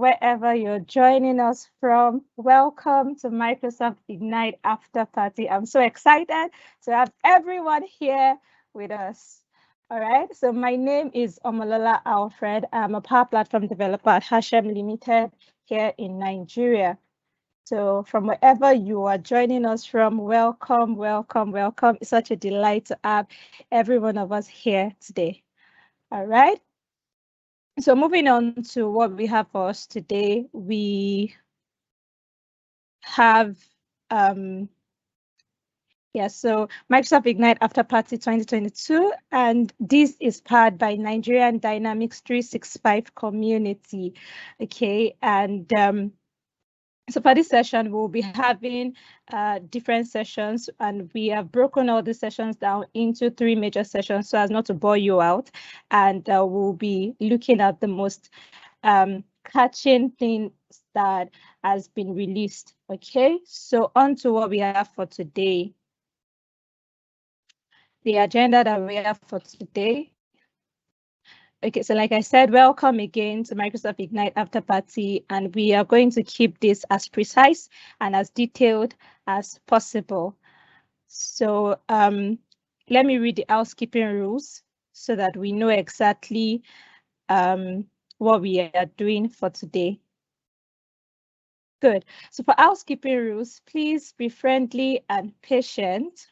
wherever you're joining us from. Welcome to Microsoft Ignite After Party. I'm so excited to have everyone here with us. All right, so my name is Omolola Alfred. I'm a Power Platform developer at Hashem Limited here in Nigeria. So from wherever you are joining us from, welcome, welcome, welcome. It's such a delight to have every one of us here today. All right. So moving on to what we have for us today, we have so Microsoft Ignite After Party 2022, and this is powered by Nigerian Dynamics 365 community. Okay, and so for this session, we'll be having different sessions, and we have broken all the sessions down into 3 major sessions so as not to bore you out. And we'll be looking at the most catching things that has been released. Okay, so on to what we have for today. The agenda that we have for today. Okay, so like I said, welcome again to Microsoft Ignite After Party, and we are going to keep this as precise and as detailed as possible. So let me read the housekeeping rules so that we know exactly what we are doing for today. Good. So for housekeeping rules, please be friendly and patient.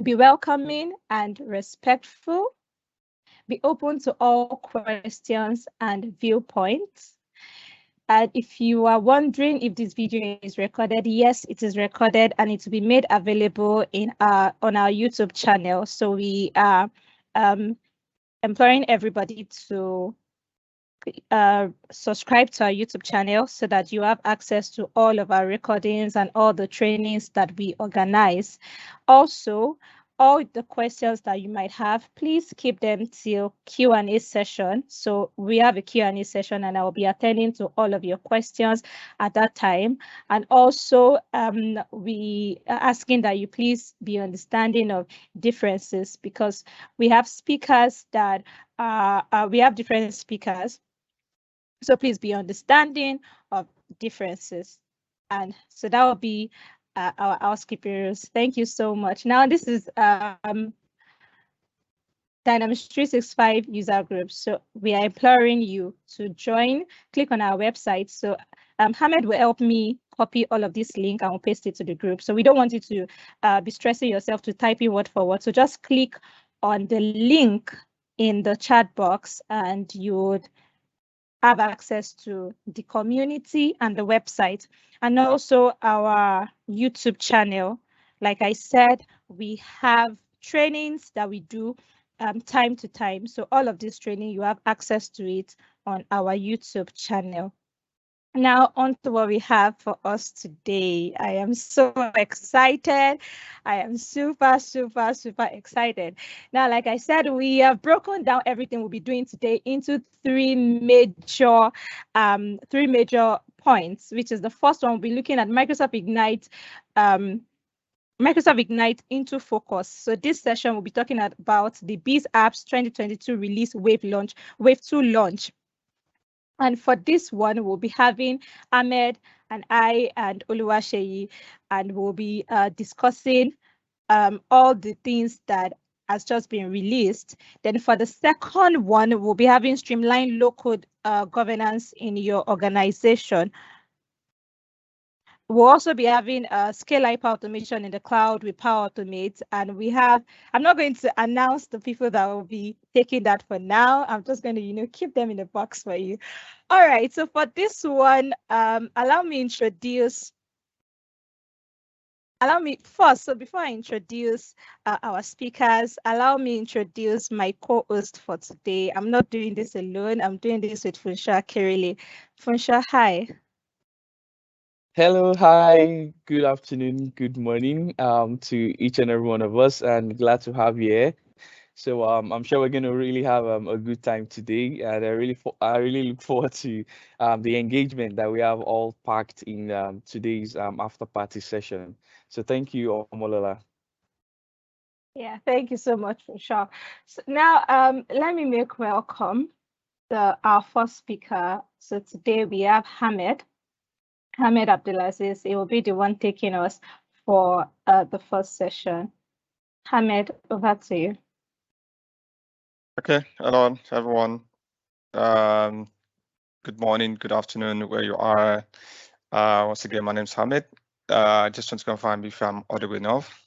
Be welcoming and respectful. Be open to all questions and viewpoints. And if you are wondering if this video is recorded, yes, it is recorded, and it will be made available on our YouTube channel. So we are imploring everybody to subscribe to our YouTube channel so that you have access to all of our recordings and all the trainings that we organize. Also, all the questions that you might have, please keep them till Q&A session. So we have a Q&A session, and I will be attending to all of your questions at that time. And also, we are asking that you please be understanding of differences, because we have speakers that we have different speakers. So please be understanding of differences. And so that will be our housekeeping rules. Thank you so much. Now, this is Dynamics 365 user group. So we are imploring you to join, click on our website. So Hamed will help me copy all of this link and we'll paste it to the group. So we don't want you to be stressing yourself to type in word for word. So just click on the link in the chat box and you would have access to the community and the website, and also our YouTube channel. Like I said, we have trainings that we do time to time. So all of this training, you have access to it on our YouTube channel. Now, on to what we have for us today. I am so excited. I am super, super, super excited. Now, like I said, we have broken down everything we'll be doing today into three major points, which is the first one, we'll be looking at Microsoft Ignite into focus. So this session will be talking about the Biz Apps 2022 release wave 2 launch. And for this one, we'll be having Ahmed and I and Oluwaseyi, and we'll be discussing all the things that has just been released. Then for the second one, we'll be having streamlined low-code governance in your organization. We'll also be having scale hyper automation in the cloud with Power Automate. And we have, I'm not going to announce the people that will be taking that for now. I'm just going to, keep them in the box for you. All right, so for this one, allow me first, so before I introduce our speakers, allow me introduce my co-host for today. I'm not doing this alone. I'm doing this with Funsha Kirili. Funsha, hi. Hello, hi, good afternoon, good morning to each and every one of us, and glad to have you here. So I'm sure we're gonna really have a good time today, and I really look forward to the engagement that we have all packed in today's after party session. So thank you, Omolola. Yeah, thank you so much, Funsha. So now, let me make welcome. our first speaker. So today we have Hamed Abdulaziz. He will be the one taking us for the first session. Hamed, over to you. Okay, hello everyone. Good morning, good afternoon, where you are. Once again, my name is Hamed. I just want to confirm if I'm audible enough.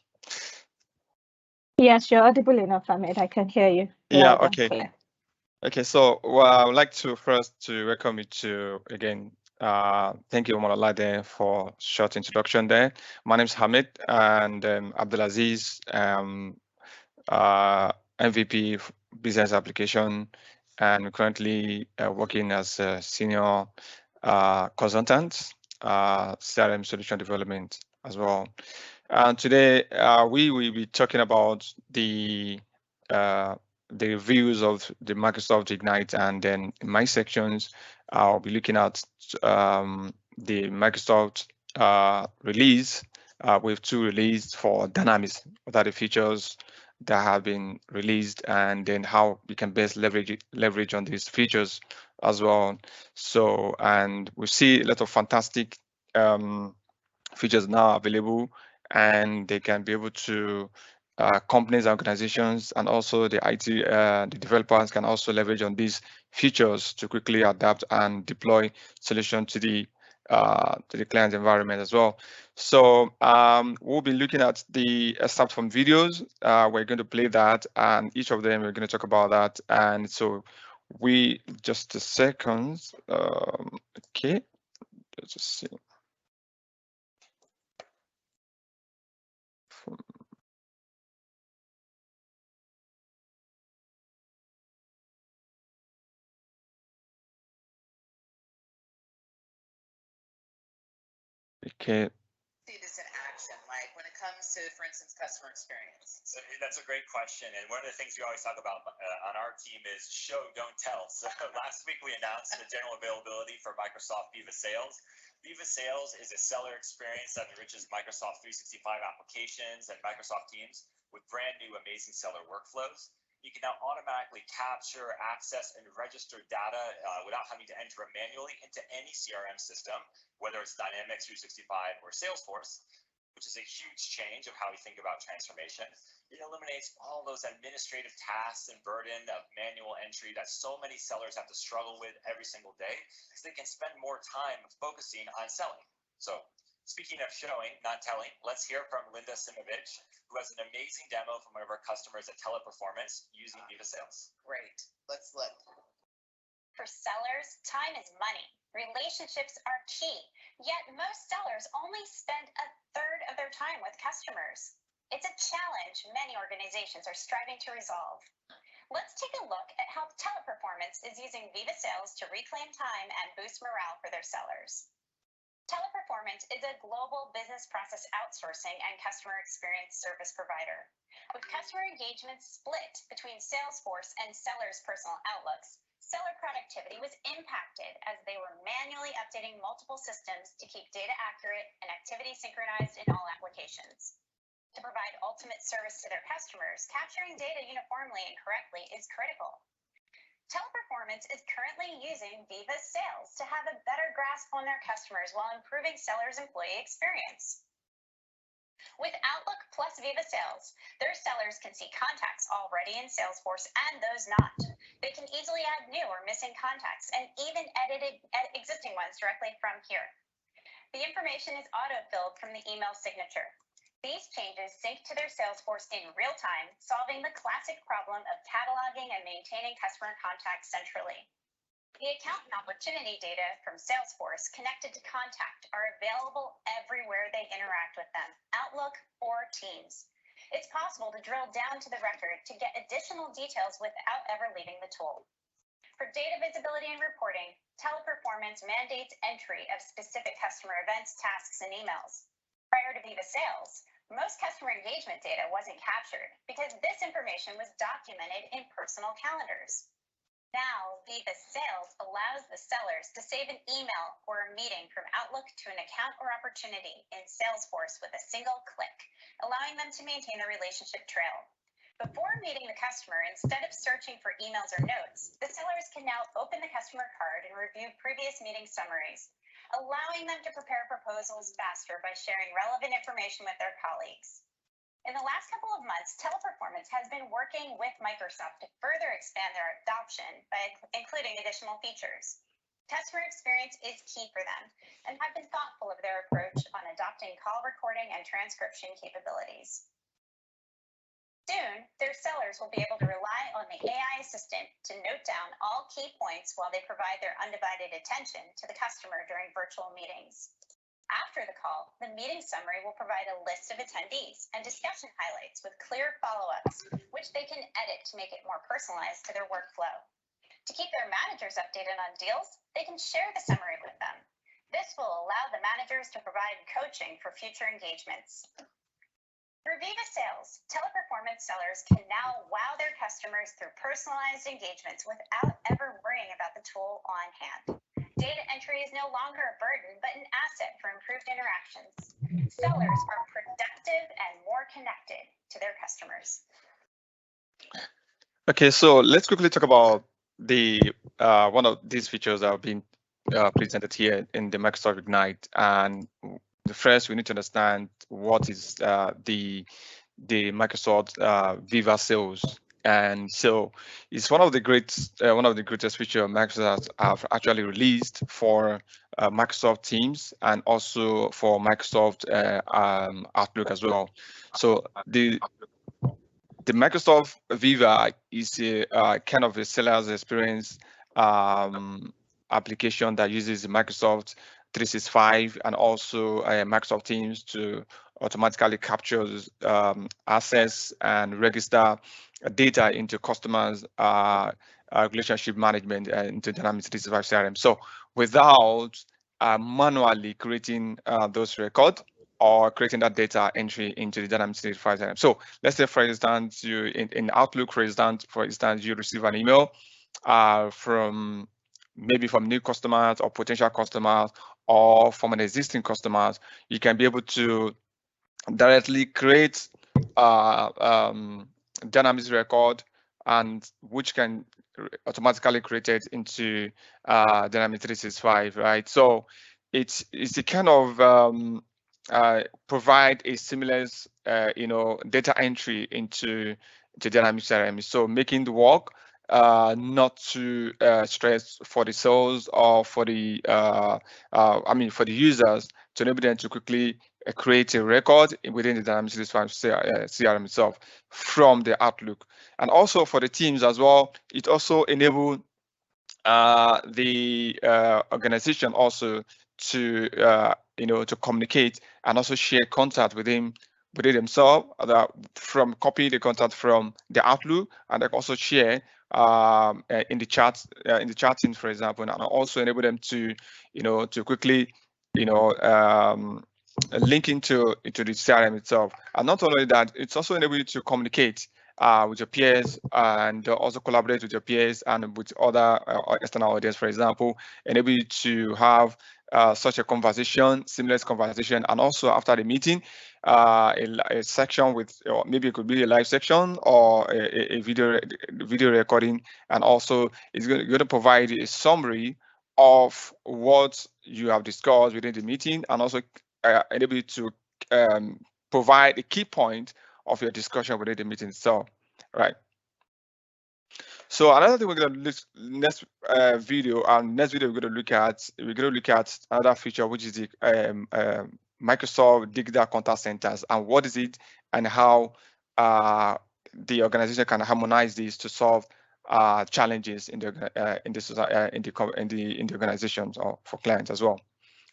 Yes, you're audible enough, Hamed. I can hear you. Yeah, okay. Okay, so I would like to first to welcome you to again. Thank you, Omalade, for short introduction there. My name is Hamed and Abdulaziz, MVP business application, and currently working as a senior consultant, CRM solution development as well. And today we will be talking about the reviews of the Microsoft Ignite, and then in my sections I'll be looking at the Microsoft release. With two released for Dynamics. What are the features that have been released, and then how we can best leverage on these features as well. So, and we see a lot of fantastic features now available, and they can be able to companies, organizations, and also the IT, the developers can also leverage on these features to quickly adapt and deploy solution to the client environment as well. So we'll be looking at the excerpt from videos. We're going to play that, and each of them we're going to talk about that. And so we just a second. Okay, let's just see. Okay. See this in action, like when it comes to, for instance, customer experience? So that's a great question, and one of the things we always talk about on our team is show, don't tell. So last week we announced the general availability for Microsoft Viva Sales. Viva Sales is a seller experience that enriches Microsoft 365 applications and Microsoft Teams with brand new amazing seller workflows. You can now automatically capture, access, and register data without having to enter it manually into any CRM system, whether it's Dynamics 365 or Salesforce, which is a huge change of how we think about transformation. It eliminates all those administrative tasks and burden of manual entry that so many sellers have to struggle with every single day, so they can spend more time focusing on selling. So speaking of showing, not telling, let's hear from Linda Simovic, who has an amazing demo from one of our customers at Teleperformance using Viva Sales. Great, let's look. For sellers, time is money. Relationships are key, yet most sellers only spend a third of their time with customers. It's a challenge many organizations are striving to resolve. Let's take a look at how Teleperformance is using Viva Sales to reclaim time and boost morale for their sellers. Teleperformance is a global business process outsourcing and customer experience service provider. With customer engagement split between Salesforce and sellers' personal outlooks, seller productivity was impacted as they were manually updating multiple systems to keep data accurate and activity synchronized in all applications. To provide ultimate service to their customers, capturing data uniformly and correctly is critical. Teleperformance is currently using Viva Sales to have a better grasp on their customers while improving sellers' employee experience. With Outlook plus Viva Sales, their sellers can see contacts already in Salesforce and those not. They can easily add new or missing contacts and even edit existing ones directly from here. The information is auto-filled from the email signature. These changes sync to their Salesforce in real time, solving the classic problem of cataloging and maintaining customer contacts centrally. The account and opportunity data from Salesforce connected to Contact are available everywhere they interact with them, Outlook or Teams. It's possible to drill down to the record to get additional details without ever leaving the tool. For data visibility and reporting, Teleperformance mandates entry of specific customer events, tasks, and emails. Prior to Viva Sales, most customer engagement data wasn't captured because this information was documented in personal calendars. Now, Viva Sales allows the sellers to save an email or a meeting from Outlook to an account or opportunity in Salesforce with a single click, allowing them to maintain the relationship trail. Before meeting the customer, instead of searching for emails or notes, the sellers can now open the customer card and review previous meeting summaries, allowing them to prepare proposals faster by sharing relevant information with their colleagues. In the last couple of months, Teleperformance has been working with Microsoft to further expand their adoption by including additional features. Customer experience is key for them and have been thoughtful of their approach on adopting call recording and transcription capabilities. Soon, their sellers will be able to rely on the AI assistant to note down all key points while they provide their undivided attention to the customer during virtual meetings. After the call, the meeting summary will provide a list of attendees and discussion highlights with clear follow-ups, which they can edit to make it more personalized to their workflow. To keep their managers updated on deals, they can share the summary with them. This will allow the managers to provide coaching for future engagements. For Viva Sales, Teleperformance sellers can now wow their customers through personalized engagements without ever worrying about the tool on hand. Data entry is no longer a burden, but an asset for improved interactions. Sellers are productive and more connected to their customers. Okay, so let's quickly talk about the one of these features that have been presented here in the Microsoft Ignite. And the first, we need to understand what is the Microsoft Viva Sales. And so it's one of the greatest features Microsoft have actually released for Microsoft Teams and also for Microsoft Outlook as well. So the Microsoft Viva is a kind of a seller's experience application that uses Microsoft 365 and also Microsoft Teams to automatically capture access and register data into customers' relationship management into Dynamics 365 CRM. So without manually creating those records or creating that data entry into the Dynamics 365 CRM. So let's say, for instance, you in Outlook, for instance, you receive an email from new customers or potential customers or from an existing customers. You can be able to directly create Dynamics record, and which can automatically create it into Dynamics 365, right? So it's a kind of provide a seamless data entry into Dynamics CRM. So making the work not too stress for the sales or for the for the users, to enable them to quickly create a record within the Dynamics 365 CRM itself from the Outlook. And also for the teams as well, it also enables the organization also to to communicate and also share contact within themselves, from copy the contact from the Outlook, and they also share in the chatting, for example, and also enable them to to quickly link into the CRM itself. And not only that, it's also enable you to communicate with your peers and also collaborate with your peers and with other external audience, for example, enable you to have such a conversation, seamless conversation, and also after the meeting, a section with, or maybe it could be a live section or a video recording, and also it's going to provide a summary of what you have discussed within the meeting, and also enable you to provide a key point of your discussion within the meeting itself, right? So another thing we're going to look next video we're going to look at another feature, which is the Microsoft Digital Contact Centers, and what is it and how the organization can harmonize these to solve challenges in the organizations or for clients as well.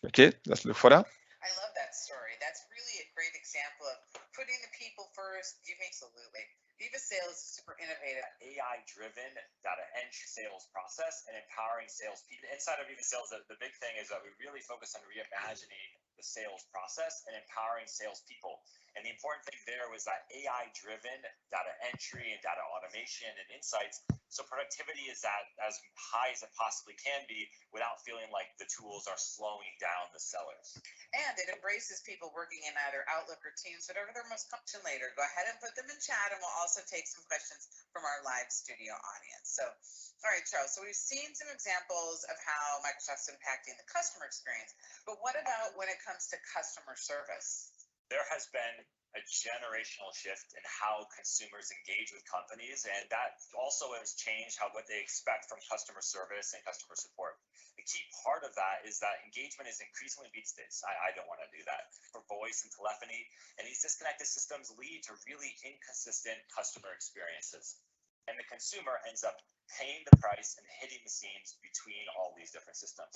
Okay, let's look further. I love that story. That's really a great example of putting the people first. Absolutely. Viva Sales is super innovative. AI-driven data entry sales process and empowering salespeople. Inside of Viva Sales, the big thing is that we really focus on reimagining the sales process and empowering salespeople. And the important thing there was that AI-driven data entry and data automation and insights So productivity is at as high as it possibly can be without feeling like the tools are slowing down the sellers. And it embraces people working in either Outlook or Teams, whatever their most comfortable later. Go ahead and put them in chat, and we'll also take some questions from our live studio audience. So, all right, Charles, so we've seen some examples of how Microsoft's impacting the customer experience, but what about when it comes to customer service? There has been a generational shift in how consumers engage with companies, and that also has changed what they expect from customer service and customer support. The key part of that is that engagement is increasingly these days. I don't want to do that for voice and telephony, and these disconnected systems lead to really inconsistent customer experiences. And the consumer ends up paying the price and hitting the seams between all these different systems.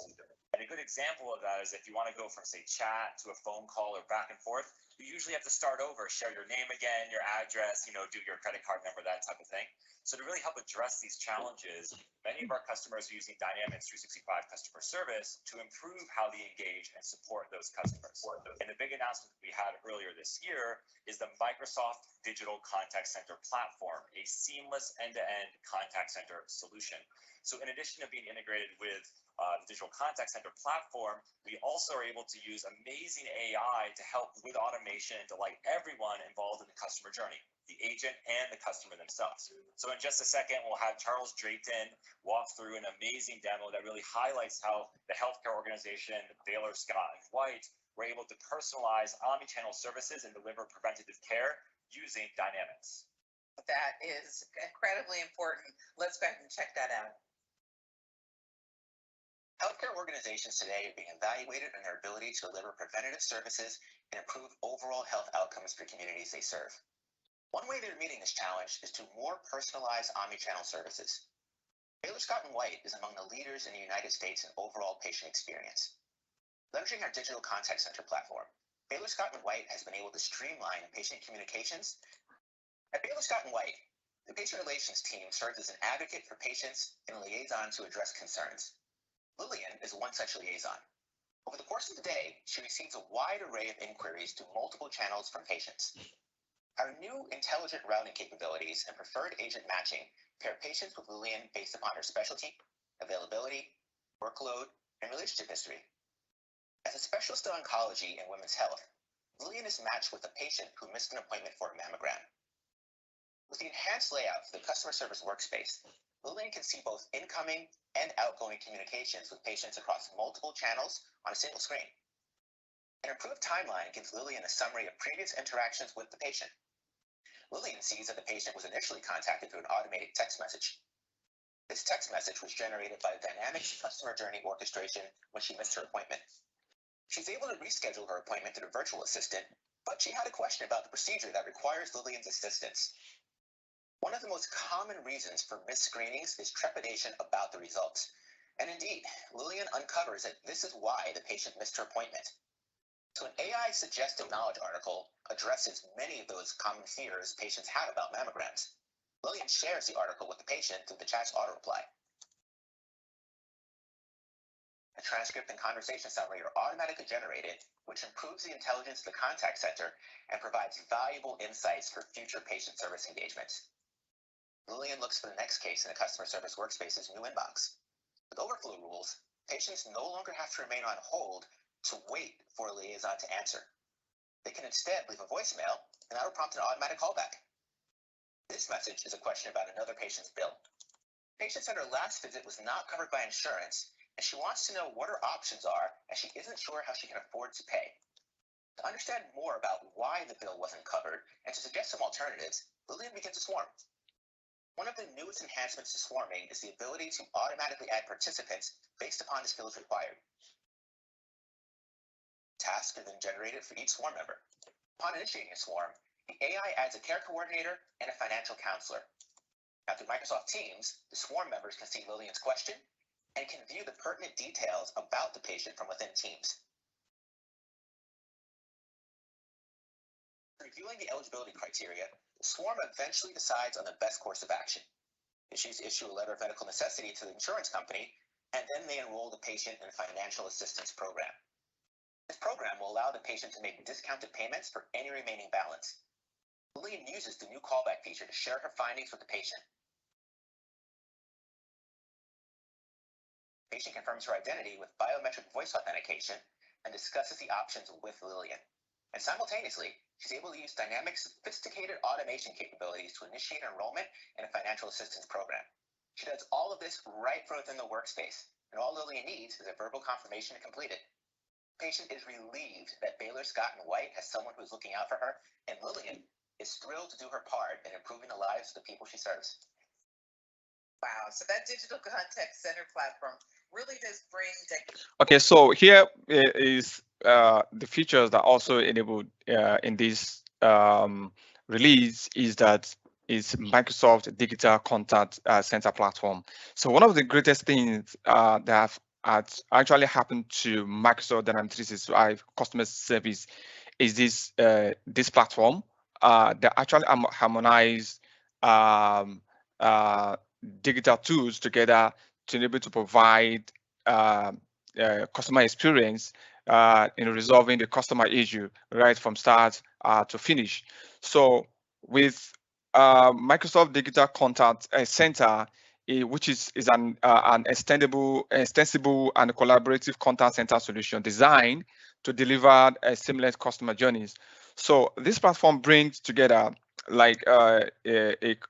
And a good example of that is if you want to go from, say, chat to a phone call or back and forth, you usually have to start over, share your name again, your address, do your credit card number, that type of thing. So to really help address these challenges, many of our customers are using Dynamics 365 customer service to improve how they engage and support those customers. And the big announcement we had earlier this year is the Microsoft Digital Contact Center platform, a seamless end-to-end contact center solution. So in addition to being integrated with the Digital Contact Center platform, we also are able to use amazing AI to help with automation and delight everyone involved in the customer journey, the agent and the customer themselves. So in just a second, we'll have Charles Drayton walk through an amazing demo that really highlights how the healthcare organization, Baylor Scott and White, were able to personalize omnichannel services and deliver preventative care using Dynamics. That is incredibly important. Let's go ahead and check that out. Healthcare organizations today are being evaluated on their ability to deliver preventative services and improve overall health outcomes for communities they serve. One way they're meeting this challenge is through more personalized omnichannel services. Baylor Scott & White is among the leaders in the United States in overall patient experience. Leveraging our digital contact center platform, Baylor Scott & White has been able to streamline patient communications. At Baylor Scott & White, the patient relations team serves as an advocate for patients and a liaison to address concerns. Lillian is one such liaison. Over the course of the day, she receives a wide array of inquiries through multiple channels from patients. Our new intelligent routing capabilities and preferred agent matching pair patients with Lillian based upon her specialty, availability, workload, and relationship history. As a specialist in oncology and women's health, Lillian is matched with a patient who missed an appointment for a mammogram. With the enhanced layout for the customer service workspace, Lillian can see both incoming and outgoing communications with patients across multiple channels on a single screen. An improved timeline gives Lillian a summary of previous interactions with the patient. Lillian sees that the patient was initially contacted through an automated text message. This text message was generated by the Dynamics customer journey orchestration when she missed her appointment. She's able to reschedule her appointment through the virtual assistant, but she had a question about the procedure that requires Lillian's assistance. One of the most common reasons for missed screenings is trepidation about the results. And indeed, Lillian uncovers that this is why the patient missed her appointment. So an AI suggestive knowledge article addresses many of those common fears patients have about mammograms. Lillian shares the article with the patient through the chat's auto reply. A transcript and conversation summary are automatically generated, which improves the intelligence of the contact center and provides valuable insights for future patient service engagements. Lillian looks for the next case in the customer service workspace's new inbox. With overflow rules, patients no longer have to remain on hold to wait for a liaison to answer. They can instead leave a voicemail, and that will prompt an automatic callback. This message is a question about another patient's bill. Patient said her last visit was not covered by insurance, and she wants to know what her options are as she isn't sure how she can afford to pay. To understand more about why the bill wasn't covered and to suggest some alternatives, Lillian begins to swarm. One of the newest enhancements to swarming is the ability to automatically add participants based upon the skills required. Tasks are then generated for each swarm member. Upon initiating a swarm, the AI adds a care coordinator and a financial counselor. Now, through Microsoft Teams, the swarm members can see Lillian's question and can view the pertinent details about the patient from within Teams. Reviewing the eligibility criteria, the swarm eventually decides on the best course of action. They choose to issue a letter of medical necessity to the insurance company, and then they enroll the patient in a financial assistance program. This program will allow the patient to make discounted payments for any remaining balance. Lillian uses the new callback feature to share her findings with the patient. Patient confirms her identity with biometric voice authentication and discusses the options with Lillian. And simultaneously, she's able to use dynamic, sophisticated automation capabilities to initiate enrollment in a financial assistance program. She does all of this right from within the workspace, and all Lillian needs is a verbal confirmation to complete it. The patient is relieved that Baylor Scott & White has someone who's looking out for her, and Lillian is thrilled to do her part in improving the lives of the people she serves. Wow, so that digital contact center platform really does bring. Okay, so here is the features that also enabled in this release is that it's Microsoft Digital Contact Center platform. So one of the greatest things that have actually happened to Microsoft Dynamics 365 customer service is this platform that actually harmonize digital tools together to enable to provide customer experience in resolving the customer issue right from start to finish. So with Microsoft Digital Contact Center, which is an extensible and collaborative contact center solution designed to deliver seamless customer journeys. So this platform brings together like a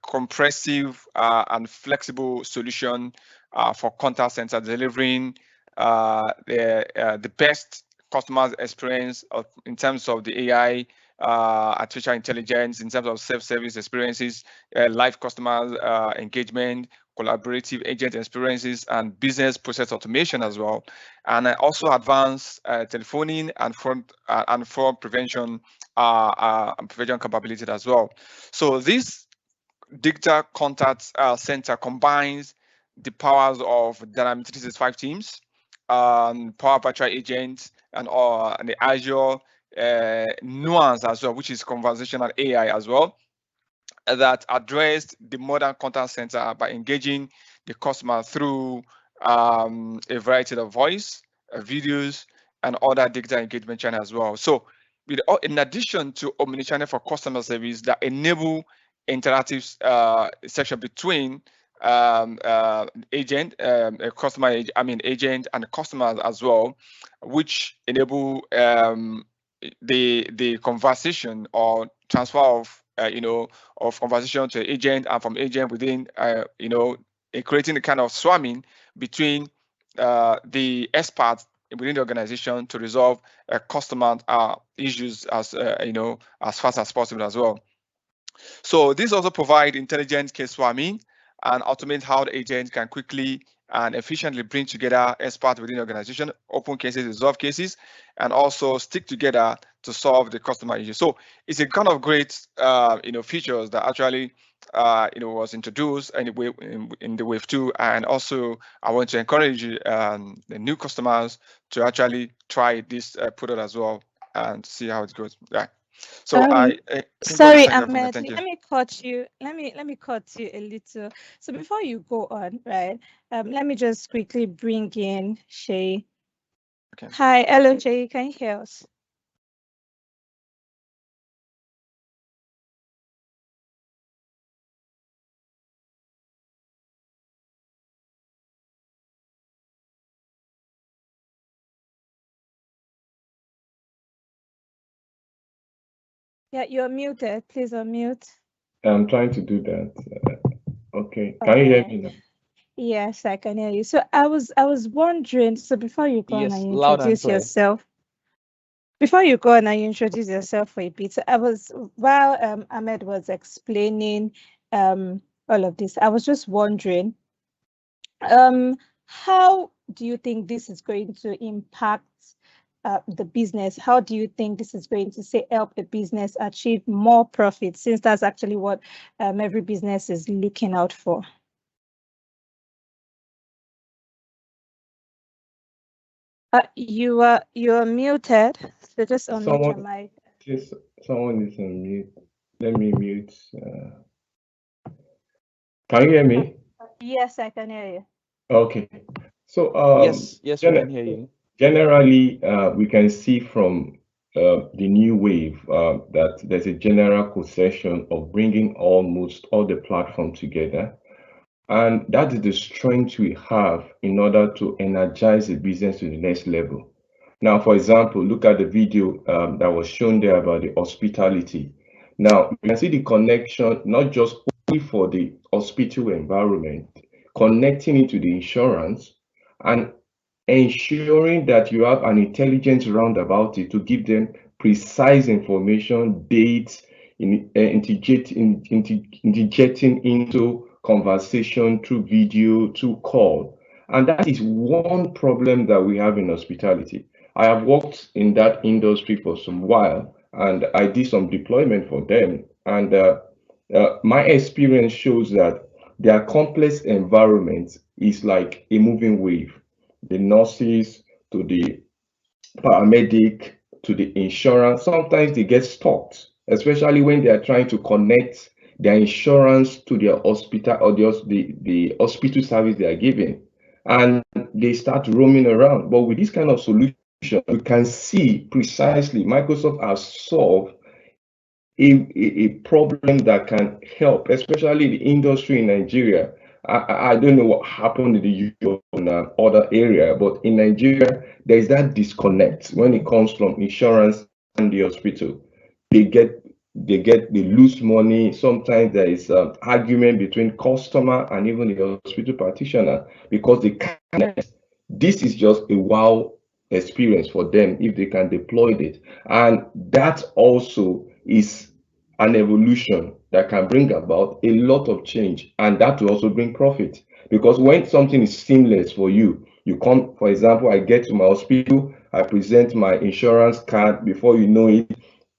comprehensive and flexible solution for contact center delivering the best customer experience in terms of the AI, artificial intelligence, in terms of self-service experiences, live customer engagement, collaborative agent experiences, and business process automation as well, and also advanced telephoning and fraud prevention capability as well. So this digital contact center combines the powers of Dynamics 365 teams, Power Virtual Agents, and the Azure Nuance as well, which is conversational AI as well, that addressed the modern contact center by engaging the customer through a variety of voice, videos, and other digital engagement channels as well. So in addition to omnichannel for customer service that enable interactive section between agent and customers as well, which enable the conversation or transfer of of conversation to agent, and from agent within creating a kind of swarming between the experts within the organization to resolve customer issues as as fast as possible as well. So this also provide intelligent case swarming and automate how the agent can quickly and efficiently bring together experts within the organization, open cases, resolve cases, and also stick together to solve the customer issue. So it's a kind of great features that actually was introduced in the wave 2, and also I want to encourage the new customers to actually try this product as well and see how it goes. Yeah. So sorry, Ahmed, let me cut you a little. So before you go on, right, let me just quickly bring in Shay. Okay. Hi, hello Shay, can you hear us? Yeah, you're muted. Please unmute. I'm trying to do that. Okay. Can you hear me now? Yes, I can hear you. So I was wondering, so before you go on and introduce yourself, for a bit, while Ahmed was explaining all of this, I was just wondering, how do you think this is going to impact the business? How do you think this is going to help the business achieve more profit, since that's actually what every business is looking out for? You are muted, so just unmute your mic. Someone is on mute. Let me mute. Can you hear me? Yes, I can hear you. Okay. So yes, we can hear you. Generally, we can see from the new wave that there's a general concession of bringing almost all the platform together. And that is the strength we have in order to energize the business to the next level. Now, for example, look at the video that was shown there about the hospitality. Now, you can see the connection, not just only for the hospital environment, connecting it to the insurance and ensuring that you have an intelligence round about it to give them precise information, dates, integrating into conversation through video, through call. And that is one problem that we have in hospitality. I have worked in that industry for some while, and I did some deployment for them. And my experience shows that their complex environment is like a moving wave. The nurses to the paramedic to the insurance, sometimes they get stuck, especially when they are trying to connect their insurance to their hospital or the hospital service they are giving. And they start roaming around. But with this kind of solution, you can see precisely Microsoft has solved a problem that can help, especially the industry in Nigeria. I don't know what happened in the UK and other area, but in Nigeria, there's that disconnect when it comes from insurance and the hospital. They get they lose money. Sometimes there is argument between customer and even the hospital practitioner because they can't. This is just a wow experience for them if they can deploy it, and that also is an evolution that can bring about a lot of change, and that will also bring profit. Because when something is seamless for you, you come, for example, I get to my hospital, I present my insurance card, before you know it,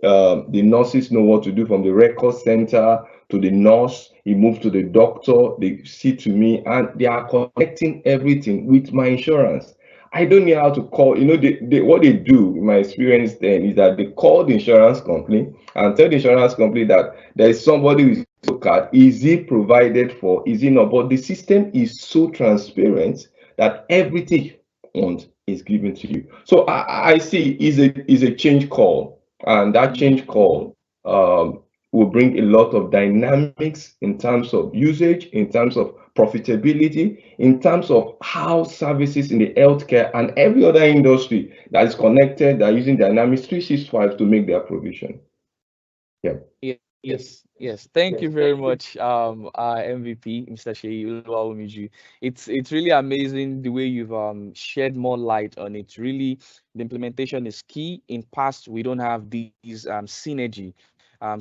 the nurses know what to do from the record center to the nurse. He moves to the doctor, they see to me, and they are connecting everything with my insurance. I don't know how to call, what they do, in my experience then, is that they call the insurance company and tell the insurance company that there is somebody with a card. Is it provided for? Is it not? But the system is so transparent that everything you want is given to you. So I see is a change call, and that change call will bring a lot of dynamics in terms of usage, in terms of profitability, in terms of how services in the healthcare and every other industry that is connected, that are using Dynamics 365 to make their provision. Yeah. Yes. Thank you very much, our MVP, Mr. Sheyi Oluwawumiju. It's really amazing the way you've shed more light on it. Really, the implementation is key. In past, we don't have these synergy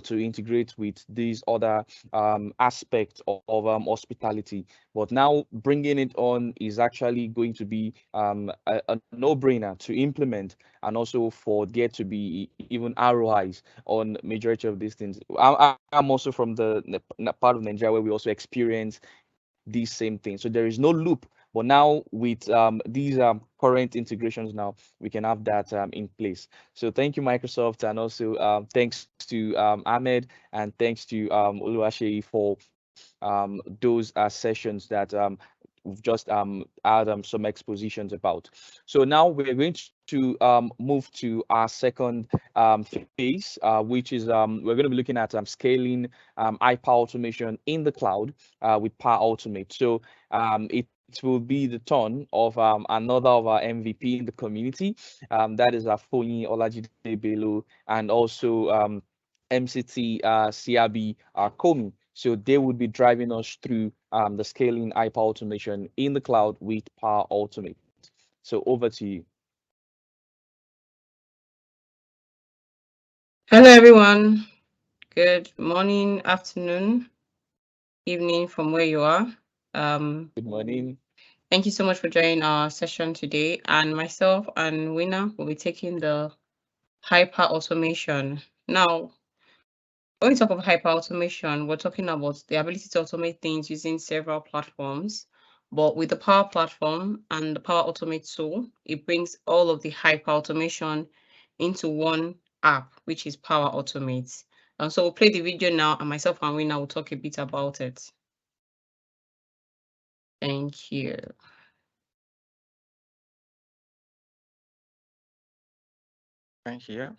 to integrate with these other aspects of hospitality. But now bringing it on is actually going to be a no-brainer to implement, and also for there to be even ROIs on majority of these things. I'm also from the part of Nigeria where we also experience these same things. So there is no loop. But now with these current integrations, now we can have that in place. So thank you, Microsoft, and also thanks to Ahmed, and thanks to Oluwaseyi for those sessions that we've just had some expositions about. So now we're going to move to our second phase, which is we're going to be looking at scaling hyper automation in the cloud with Power Automate. So it will be the turn of another of our MVP in the community, that is Afonyi Olajide Bello, and also MCT Siabi Komi. So they would be driving us through the scaling hyper automation in the cloud with Power Automate. So over to you. Hello, everyone. Good morning, afternoon, evening from where you are. Good morning. Thank you so much for joining our session today. And myself and Winner will be taking the hyper automation. Now, when we talk about hyper automation, we're talking about the ability to automate things using several platforms. But with the Power Platform and the Power Automate tool, it brings all of the hyper automation into one app, which is Power Automate. And so we'll play the video now, and myself and Winner will talk a bit about it. Thank you. Thank you.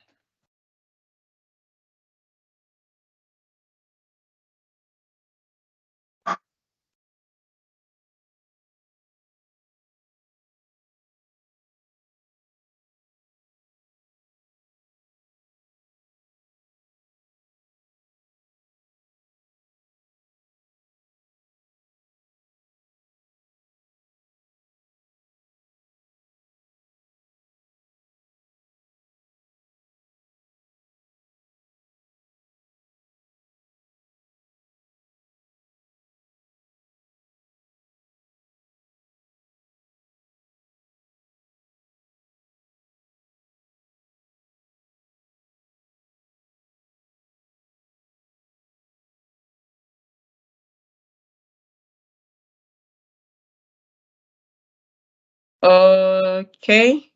Okay.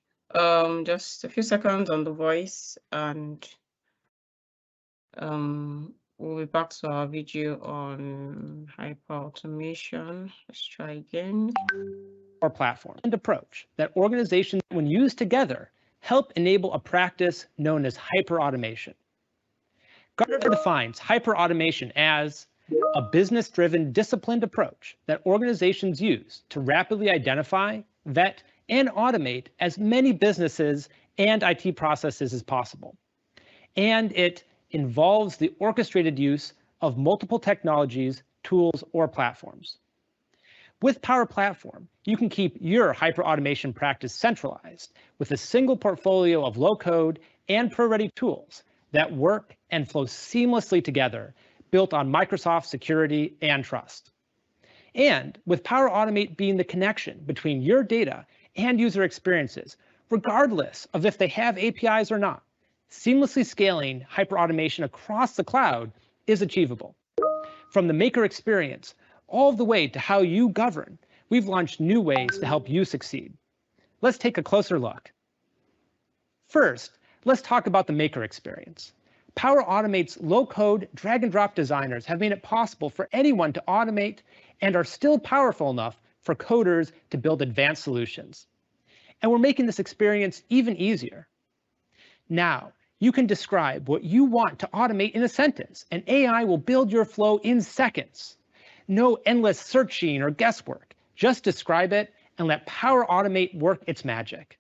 Just a few seconds on the voice, and we'll be back to our video on hyperautomation. Let's try again. Our platform and approach that organizations, when used together, help enable a practice known as hyperautomation. Gartner defines hyperautomation as a business-driven, disciplined approach that organizations use to rapidly identify, vet, and automate as many businesses and IT processes as possible. And it involves the orchestrated use of multiple technologies, tools, or platforms. With Power Platform, you can keep your hyperautomation practice centralized with a single portfolio of low-code and pro-ready tools that work and flow seamlessly together, built on Microsoft security and trust. And with Power Automate being the connection between your data and user experiences, regardless of if they have APIs or not, seamlessly scaling hyperautomation across the cloud is achievable. From the maker experience all the way to how you govern, we've launched new ways to help you succeed. Let's take a closer look. First, let's talk about the maker experience. Power Automate's low-code, drag-and-drop designers have made it possible for anyone to automate and are still powerful enough for coders to build advanced solutions. And we're making this experience even easier. Now, you can describe what you want to automate in a sentence, and AI will build your flow in seconds. No endless searching or guesswork. Just describe it and let Power Automate work its magic.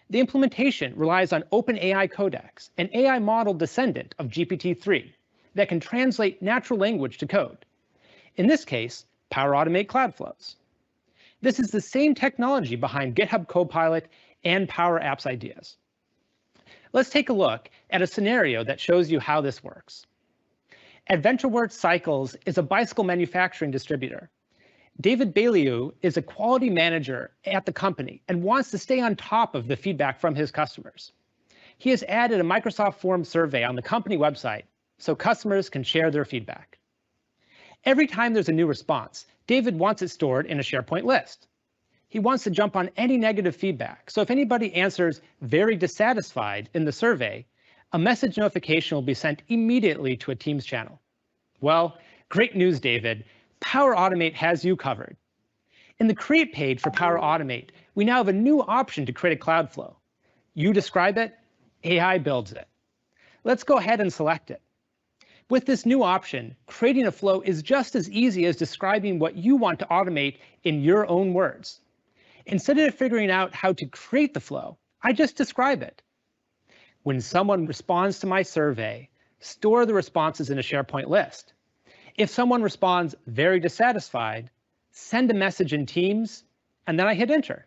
The implementation relies on OpenAI Codex, an AI model descendant of GPT-3 that can translate natural language to code. In this case, Power Automate Cloud Flows. This is the same technology behind GitHub Copilot and Power Apps Ideas. Let's take a look at a scenario that shows you how this works. AdventureWorks Cycles is a bicycle manufacturing distributor. David Bailiu is a quality manager at the company and wants to stay on top of the feedback from his customers. He has added a Microsoft Forms survey on the company website so customers can share their feedback. Every time there's a new response, David wants it stored in a SharePoint list. He wants to jump on any negative feedback, so if anybody answers very dissatisfied in the survey, a message notification will be sent immediately to a Teams channel. Well, great news, David. Power Automate has you covered. In the Create page for Power Automate, we now have a new option to create a cloud flow. You describe it, AI builds it. Let's go ahead and select it. With this new option, creating a flow is just as easy as describing what you want to automate in your own words. Instead of figuring out how to create the flow, I just describe it. When someone responds to my survey, store the responses in a SharePoint list. If someone responds very dissatisfied, send a message in Teams, and then I hit enter.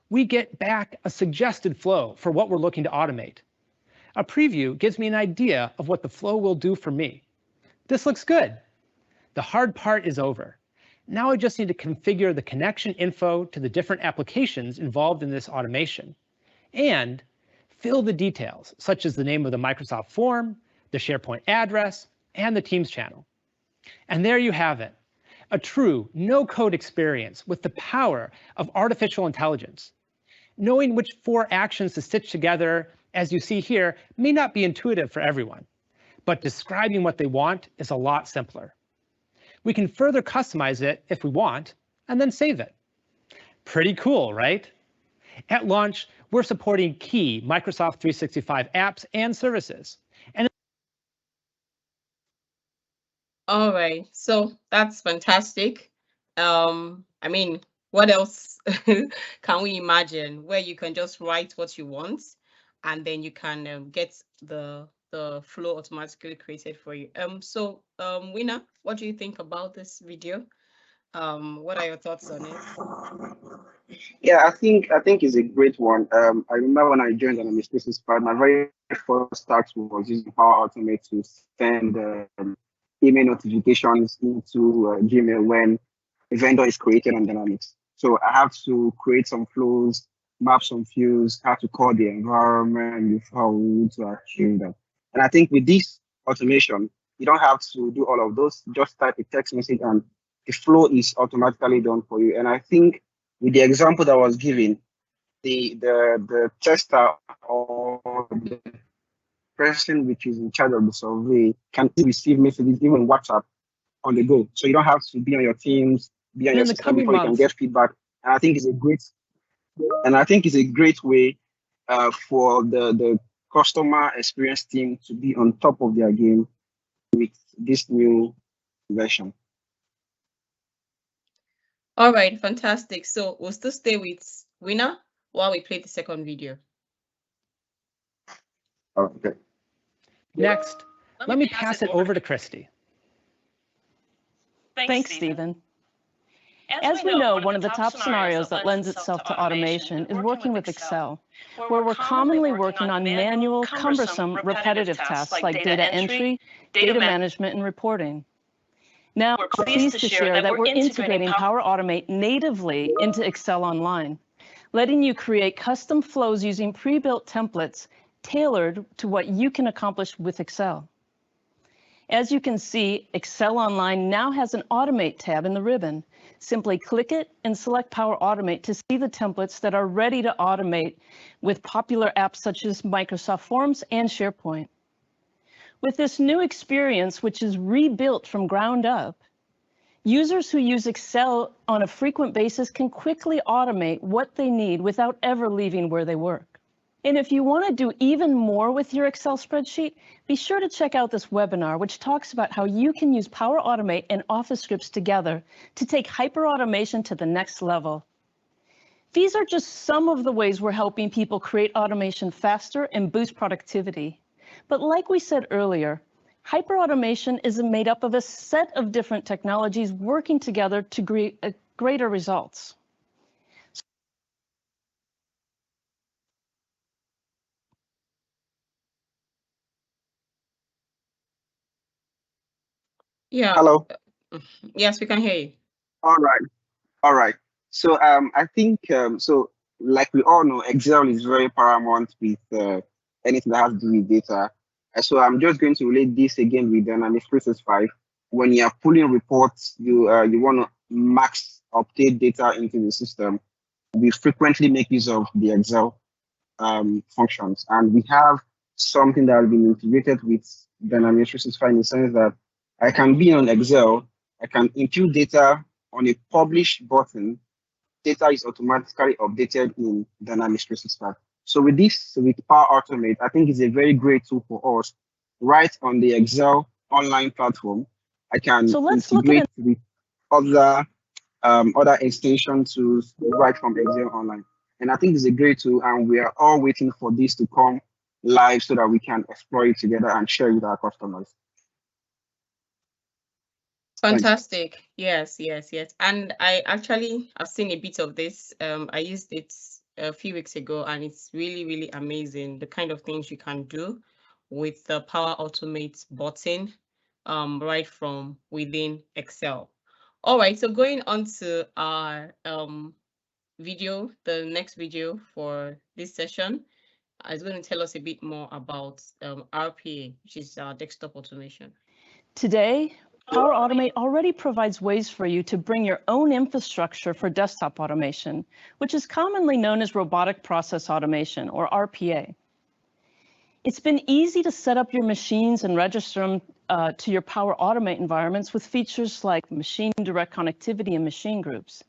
We get back a suggested flow for what we're looking to automate. A preview gives me an idea of what the flow will do for me. This looks good. The hard part is over. Now I just need to configure the connection info to the different applications involved in this automation and fill the details, such as the name of the Microsoft form, the SharePoint address, and the Teams channel. And there you have it, a true no-code experience with the power of artificial intelligence. Knowing which 4 actions to stitch together, as you see here, may not be intuitive for everyone, but describing what they want is a lot simpler. We can further customize it if we want, and then save it. Pretty cool, right? At launch, we're supporting key Microsoft 365 apps and services. All right, so that's fantastic. I mean, what else can we imagine where you can just write what you want and then you can get the flow automatically created for you. So Wina, what do you think about this video? What are your thoughts on it? Yeah, I think it's a great one. I remember when I joined Dynamics 365, my very first task was using Power Automate to send email notifications into Gmail when a vendor is created on Dynamics. So I have to create some flows, map some views, have to call the environment before we need to achieve that. And I think with this automation, you don't have to do all of those. Just type a text message and the flow is automatically done for you. And I think with the example that was given, the tester or the person which is in charge of the survey can receive messages even WhatsApp on the go. So you don't have to be on your Teams, be on your system before you can get feedback. And I think it's a great way for the customer experience team to be on top of their game with this new version. All right, fantastic. So we'll still stay with Winner while we play the second video. Okay. Next, let me pass it over to Christy. Thanks, Stephen. As we know, one of the top scenarios that lends itself to automation is working with Excel, where we're commonly working on manual, cumbersome, repetitive tasks like data entry, data management, and reporting. Now, we're pleased to share that we're integrating Power Automate natively into Excel Online, letting you create custom flows using pre-built templates tailored to what you can accomplish with Excel. As you can see, Excel Online now has an Automate tab in the ribbon. Simply click it and select Power Automate to see the templates that are ready to automate with popular apps such as Microsoft Forms and SharePoint. With this new experience, which is rebuilt from ground up, users who use Excel on a frequent basis can quickly automate what they need without ever leaving where they work. And if you want to do even more with your Excel spreadsheet, be sure to check out this webinar, which talks about how you can use Power Automate and Office Scripts together to take hyperautomation to the next level. These are just some of the ways we're helping people create automation faster and boost productivity. But like we said earlier, hyperautomation is made up of a set of different technologies working together to create greater results. Yeah. Hello. Yes, we can hear you. All right. So I think so like we all know, Excel is very paramount with anything that has to do with data. So I'm just going to relate this again with Dynamics 365. When you are pulling reports, you want to max update data into the system. We frequently make use of the Excel functions, and we have something that has been integrated with Dynamics 365 in the sense that I can be on Excel, I can input data on a publish button, data is automatically updated in Dynamics 365. So with this, with Power Automate, I think it's a very great tool for us. Right on the Excel online platform, I can integrate with other extension tools right from Excel Online. And I think it's a great tool, and we are all waiting for this to come live so that we can explore it together and share with our customers. Fantastic. Yes. And I've seen a bit of this. I used it a few weeks ago, and it's really, really amazing the kind of things you can do with the Power Automate button right from within Excel. All right, so going on to our video, the next video for this session is going to tell us a bit more about RPA, which is our desktop automation. Today, Power Automate already provides ways for you to bring your own infrastructure for desktop automation, which is commonly known as robotic process automation, or RPA. It's been easy to set up your machines and register them to your Power Automate environments with features like machine direct connectivity and machine groups.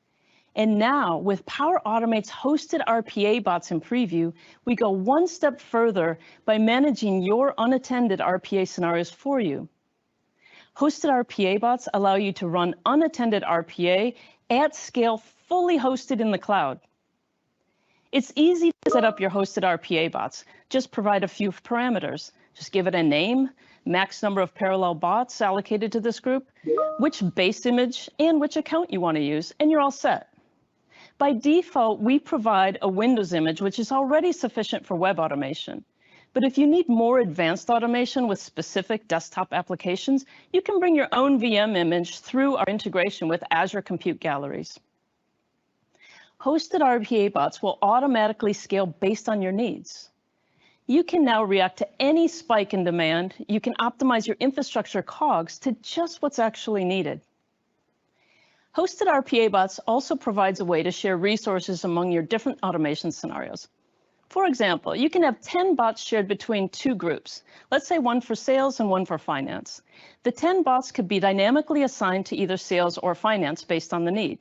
And now, with Power Automate's hosted RPA bots in preview, we go one step further by managing your unattended RPA scenarios for you. Hosted RPA bots allow you to run unattended RPA at scale, fully hosted in the cloud. It's easy to set up your hosted RPA bots. Just provide a few parameters. Just give it a name, max number of parallel bots allocated to this group, which base image and which account you want to use, and you're all set. By default, we provide a Windows image, which is already sufficient for web automation. But if you need more advanced automation with specific desktop applications, you can bring your own VM image through our integration with Azure Compute Galleries. Hosted RPA bots will automatically scale based on your needs. You can now react to any spike in demand. You can optimize your infrastructure COGS to just what's actually needed. Hosted RPA bots also provides a way to share resources among your different automation scenarios. For example, you can have 10 bots shared between 2 groups. Let's say one for sales and one for finance. The 10 bots could be dynamically assigned to either sales or finance based on the need.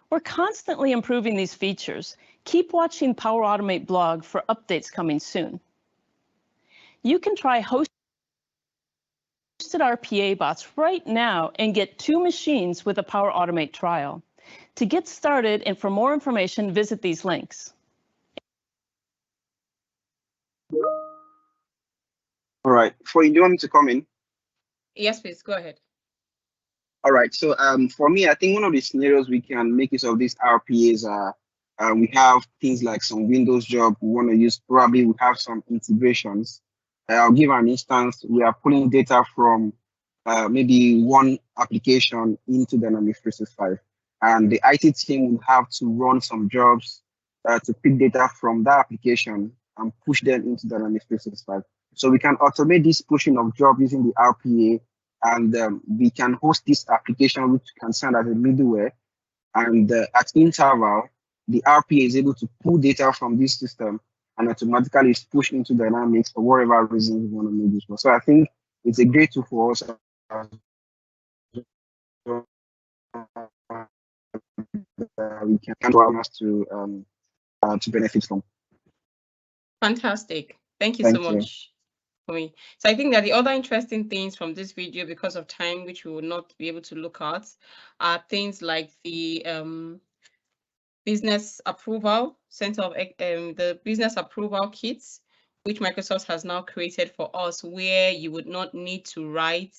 We're constantly improving these features. Keep watching Power Automate blog for updates coming soon. You can try hosted RPA bots right now and get 2 machines with a Power Automate trial. To get started and for more information, visit these links. All right. For you, do you want me to come in? Yes, please go ahead. All right. So for me, I think one of the scenarios we can make use of these RPAs are we have things like some Windows job we want to use. Probably we have some integrations. I'll give an instance. We are pulling data from maybe one application into Dynamics 365, and the IT team will have to run some jobs to pick data from that application and push them into Dynamics 365. So we can automate this pushing of jobs using the RPA, and we can host this application, which can serve as a middleware. And at interval, the RPA is able to pull data from this system and automatically is pushed into Dynamics for whatever reason we want to make this for. So I think it's a great tool for us. We can allow us to benefit from. Fantastic. Thank you so much for me. So I think that the other interesting things from this video, because of time, which we will not be able to look at, are things like the business approval center of the business approval kits, which Microsoft has now created for us, where you would not need to write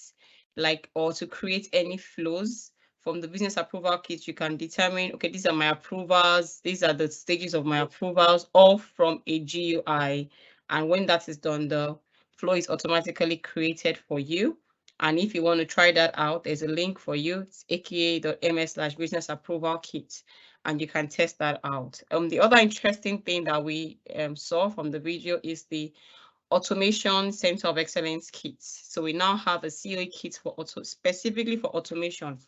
or to create any flows. From the business approval kit, you can determine, okay, these are my approvals, these are the stages of my approvals, all from a GUI. And when that is done, the flow is automatically created for you. And if you want to try that out, there's a link for you. It's aka.ms/business approval kit, and you can test that out. The other interesting thing that we saw from the video is the Automation Center of Excellence kits. So we now have a COE kit for specifically for automation.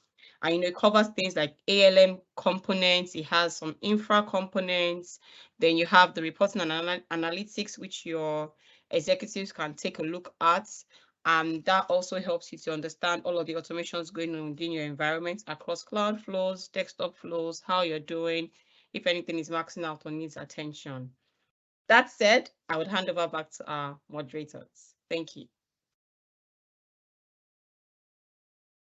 And it covers things like ALM components, it has some infra components, then you have the reporting and analytics, which your executives can take a look at. And that also helps you to understand all of the automations going on within your environment across cloud flows, desktop flows, how you're doing, if anything is maxing out or needs attention. That said, I would hand over back to our moderators. Thank you.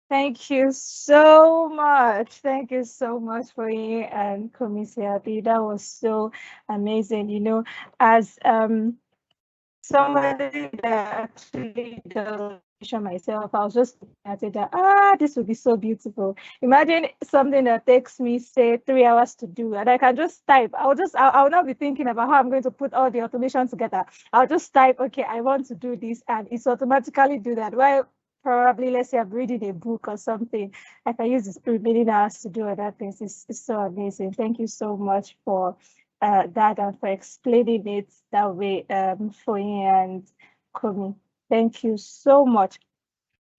Thank you so much. Thank you so much for you and Komisiabi. That was so amazing. You know, as somebody that actually does myself, I was just looking at it that this would be so beautiful. Imagine something that takes me, say, 3 hours to do, and I can just type. I'll not be thinking about how I'm going to put all the automation together. I'll just type, okay, I want to do this, and it's automatically do that. Well, probably, let's say I'm reading a book or something, I can use this remaining hours to do other things. It's so amazing. Thank you so much for that and for explaining it that way, Foyi and Komi. Thank you so much.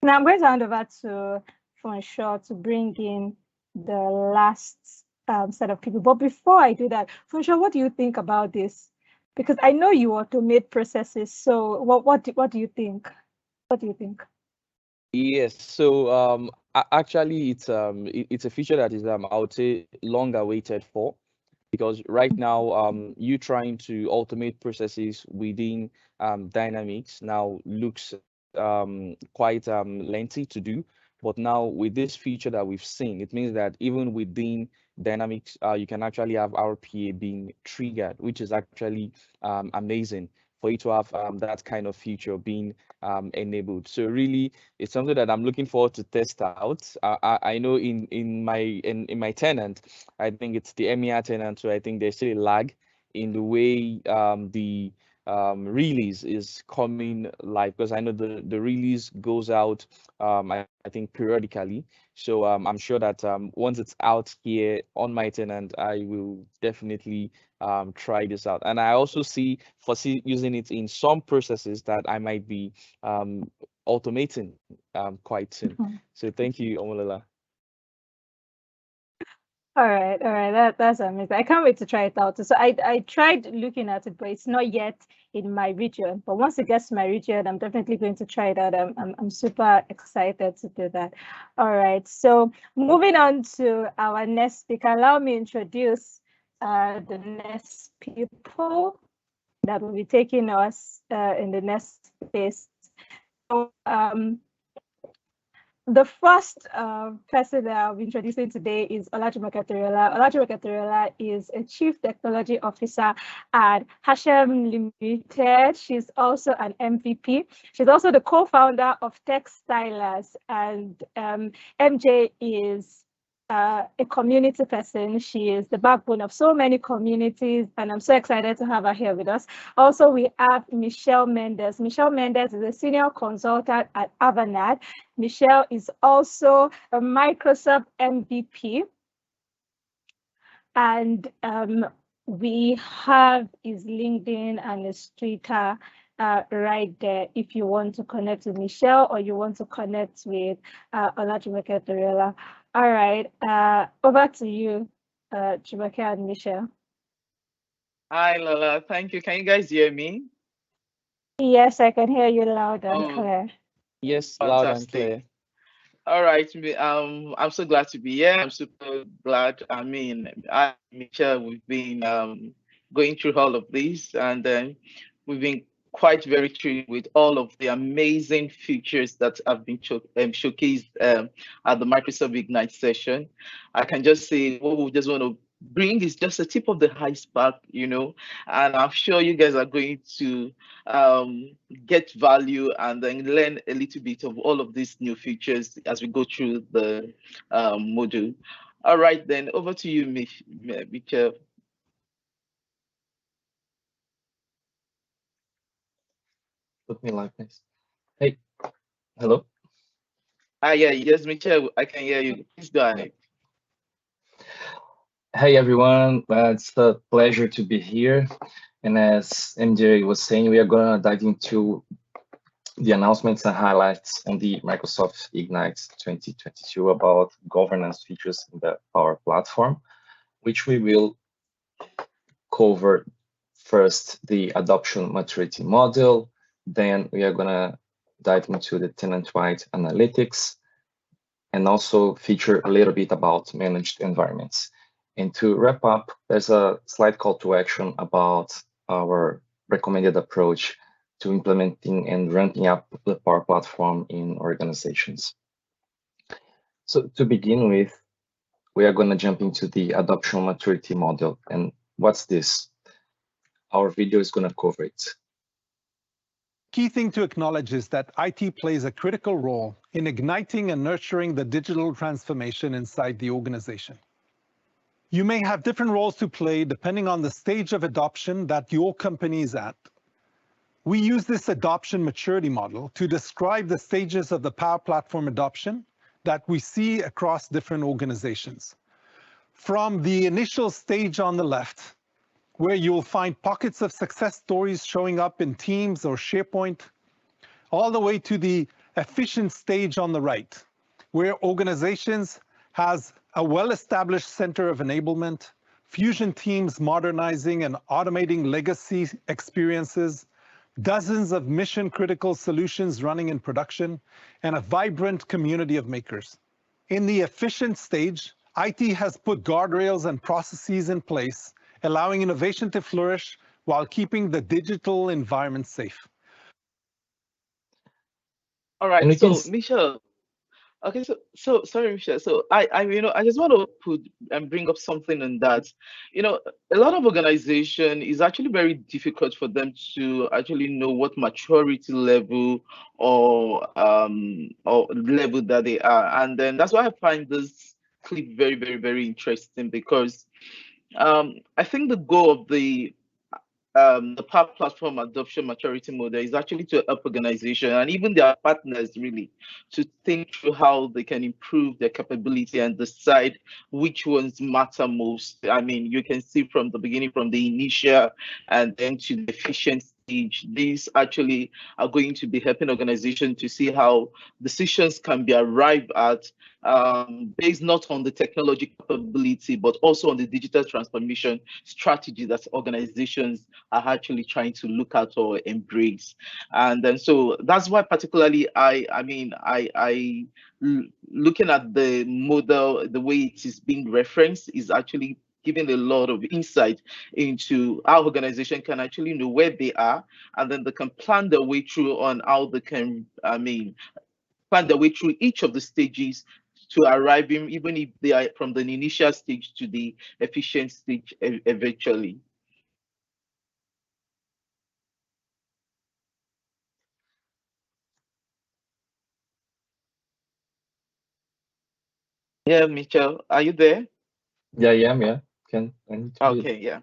Now I'm going to hand over to Funshaw to bring in the last set of people. But before I do that, Funshaw, what do you think about this? Because I know you automate processes. So what do you think? What do you think? Yes, so actually it's a feature that is I would say long awaited for, because right now you trying to automate processes within Dynamics now looks quite lengthy to do. But now with this feature that we've seen, it means that even within Dynamics, you can actually have RPA being triggered, which is actually amazing for you to have that kind of feature being enabled. So really, it's something that I'm looking forward to test out. I know in my tenant, I think it's the EMEA tenant, so I think there's still a lag in the way the release is coming live, because I know the release goes out I think periodically. So I'm sure that once it's out here on my tenant, I will definitely try this out. And I also foresee using it in some processes that I might be automating quite soon. So thank you, Omolola. All right. That's amazing. I can't wait to try it out. So I tried looking at it, but it's not yet in my region. But once it gets to my region, I'm definitely going to try it out. I'm super excited to do that. All right. So moving on to our next speaker, allow me to introduce the next people that will be taking us in the next phase. So the first person that I'll be introducing today is Olajumoke Toriola. Olajumoke Toriola is a Chief Technology Officer at Hashem Limited. She's also an MVP. She's also the co-founder of Techstylers, and MJ is a community person. She is the backbone of so many communities, and I'm so excited to have her here with us. Also, we have Michelle Mendes. Michelle Mendes is a senior consultant at Avanade. Michelle is also a Microsoft MVP. And we have his LinkedIn and his Twitter right there if you want to connect with Michelle or you want to connect with Olajumoke Toriola. All right, over to you, Jumoke and Michelle. Hi, Lola. Thank you. Can you guys hear me? Yes, I can hear you loud and clear. Yes, Fantastic. loud and clear. All right. I'm so glad to be here. I'm super glad. I mean, Michelle, we've been going through all of this, and we've been quite very thrilled with all of the amazing features that have been showcased at the Microsoft Ignite session. I can just say what we just want to bring is just a tip of the iceberg, and I'm sure you guys are going to get value and then learn a little bit of all of these new features as we go through the module. All right, then over to you, Michelle. Put me like this. Hey, hello. Yes, Michelle, I can hear you. Please go ahead. Hey everyone, it's a pleasure to be here. And as MJ was saying, we are gonna dive into the announcements and highlights on the Microsoft Ignite 2022 about governance features in the Power Platform, which we will cover first the adoption maturity model. Then we are gonna dive into the tenant-wide analytics and also feature a little bit about managed environments. And to wrap up, there's a slight call to action about our recommended approach to implementing and ramping up the Power Platform in organizations. So to begin with, we are going to jump into the adoption maturity model. And what's this? Our video is going to cover it. Key thing to acknowledge is that IT plays a critical role in igniting and nurturing the digital transformation inside the organization. You may have different roles to play depending on the stage of adoption that your company is at. We use this adoption maturity model to describe the stages of the Power Platform adoption that we see across different organizations. From the initial stage on the left, where you'll find pockets of success stories showing up in Teams or SharePoint, all the way to the efficient stage on the right, where organizations has a well-established center of enablement, Fusion teams modernizing and automating legacy experiences, dozens of mission-critical solutions running in production, and a vibrant community of makers. In the efficient stage, IT has put guardrails and processes in place, allowing innovation to flourish while keeping the digital environment safe. All right, so Michelle. Okay, so sorry, Michelle. So I just want to put and bring up something on that. A lot of organization is actually very difficult for them to actually know what maturity level or level that they are, and then that's why I find this clip very, very, very interesting because I think the goal of the Power Platform adoption maturity model is actually to help organization and even their partners really to think through how they can improve their capability and decide which ones matter most. I mean, you can see from the beginning, from the initial and then to the efficient these actually are going to be helping organizations to see how decisions can be arrived at based not on the technology capability, but also on the digital transformation strategy that organizations are actually trying to look at or embrace. And then so that's why particularly looking at the model, the way it is being referenced is actually giving a lot of insight into how organization can actually know where they are, and then they can plan their way through on how they can, plan their way through each of the stages to arriving, even if they are from the initial stage to the efficient stage eventually. Yeah, Michel, are you there? Yeah, yeah. Okay, yeah.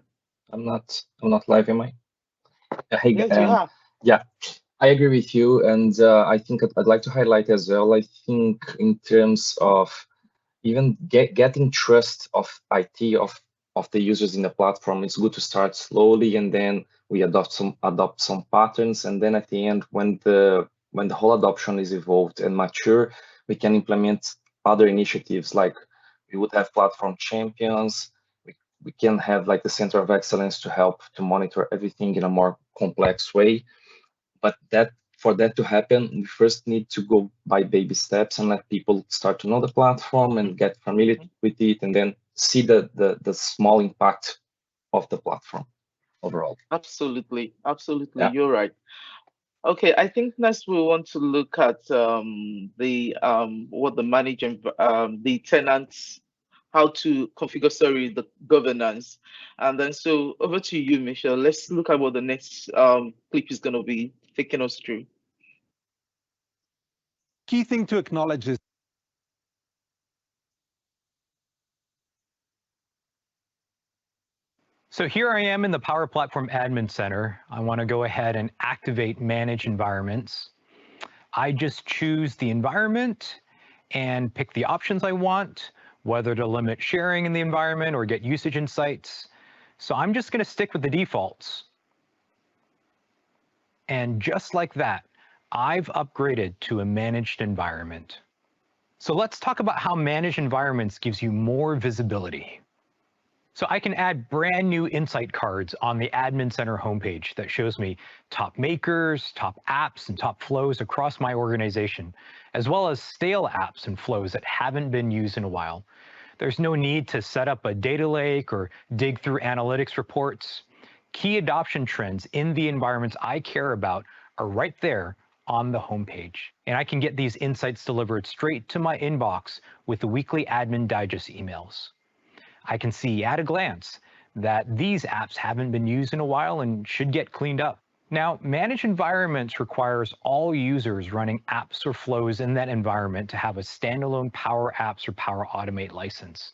I'm not live, am I? Hey, yes, you are. Yeah, I agree with you, and I think I'd like to highlight as well. I think in terms of even getting trust of IT of the users in the platform, it's good to start slowly, and then we adopt some patterns, and then at the end, when the whole adoption is evolved and mature, we can implement other initiatives, like we would have platform champions. We can have like the center of excellence to help to monitor everything in a more complex way. But for that to happen, we first need to go by baby steps and let people start to know the platform and get familiar with it, and then see the small impact of the platform overall. Absolutely, absolutely, Yeah. You're right. Okay, I think next we want to look at what the managing the tenants, how to configure the governance, and then so over to you, Michelle. Let's look at what the next clip is going to be taking us through. Key thing to acknowledge is so here I am in the Power Platform Admin Center. I want to go ahead and activate Manage Environments. I just choose the environment and pick the options I want, whether to limit sharing in the environment or get usage insights. So I'm just going to stick with the defaults. And just like that, I've upgraded to a managed environment. So let's talk about how managed environments gives you more visibility. So I can add brand new insight cards on the Admin Center homepage that shows me top makers, top apps, and top flows across my organization, as well as stale apps and flows that haven't been used in a while. There's no need to set up a data lake or dig through analytics reports. Key adoption trends in the environments I care about are right there on the homepage. And I can get these insights delivered straight to my inbox with the weekly Admin Digest emails. I can see at a glance that these apps haven't been used in a while and should get cleaned up. Now, managed environments requires all users running apps or flows in that environment to have a standalone Power Apps or Power Automate license.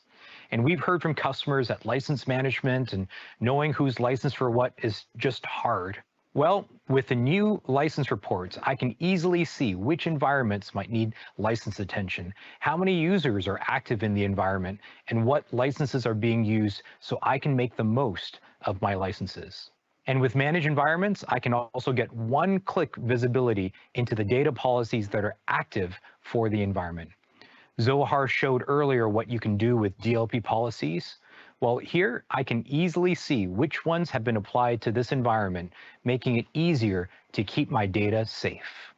And we've heard from customers that license management and knowing who's licensed for what is just hard. Well, with the new license reports, I can easily see which environments might need license attention, how many users are active in the environment, and what licenses are being used so I can make the most of my licenses. And with managed environments, I can also get one-click visibility into the data policies that are active for the environment. Zohar showed earlier what you can do with DLP policies. Well, here I can easily see which ones have been applied to this environment, making it easier to keep my data safe.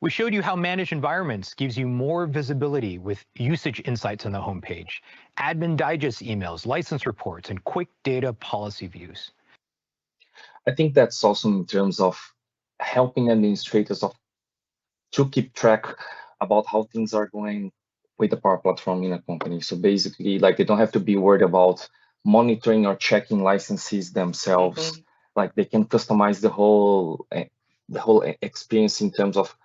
We showed you how managed environments gives you more visibility with usage insights on the homepage, Admin Digest emails, license reports, and quick data policy views. I think that's also in terms of helping administrators to keep track about how things are going with the Power Platform in a company. So basically, like, they don't have to be worried about monitoring or checking licenses themselves. Like, they can customize the whole experience in terms of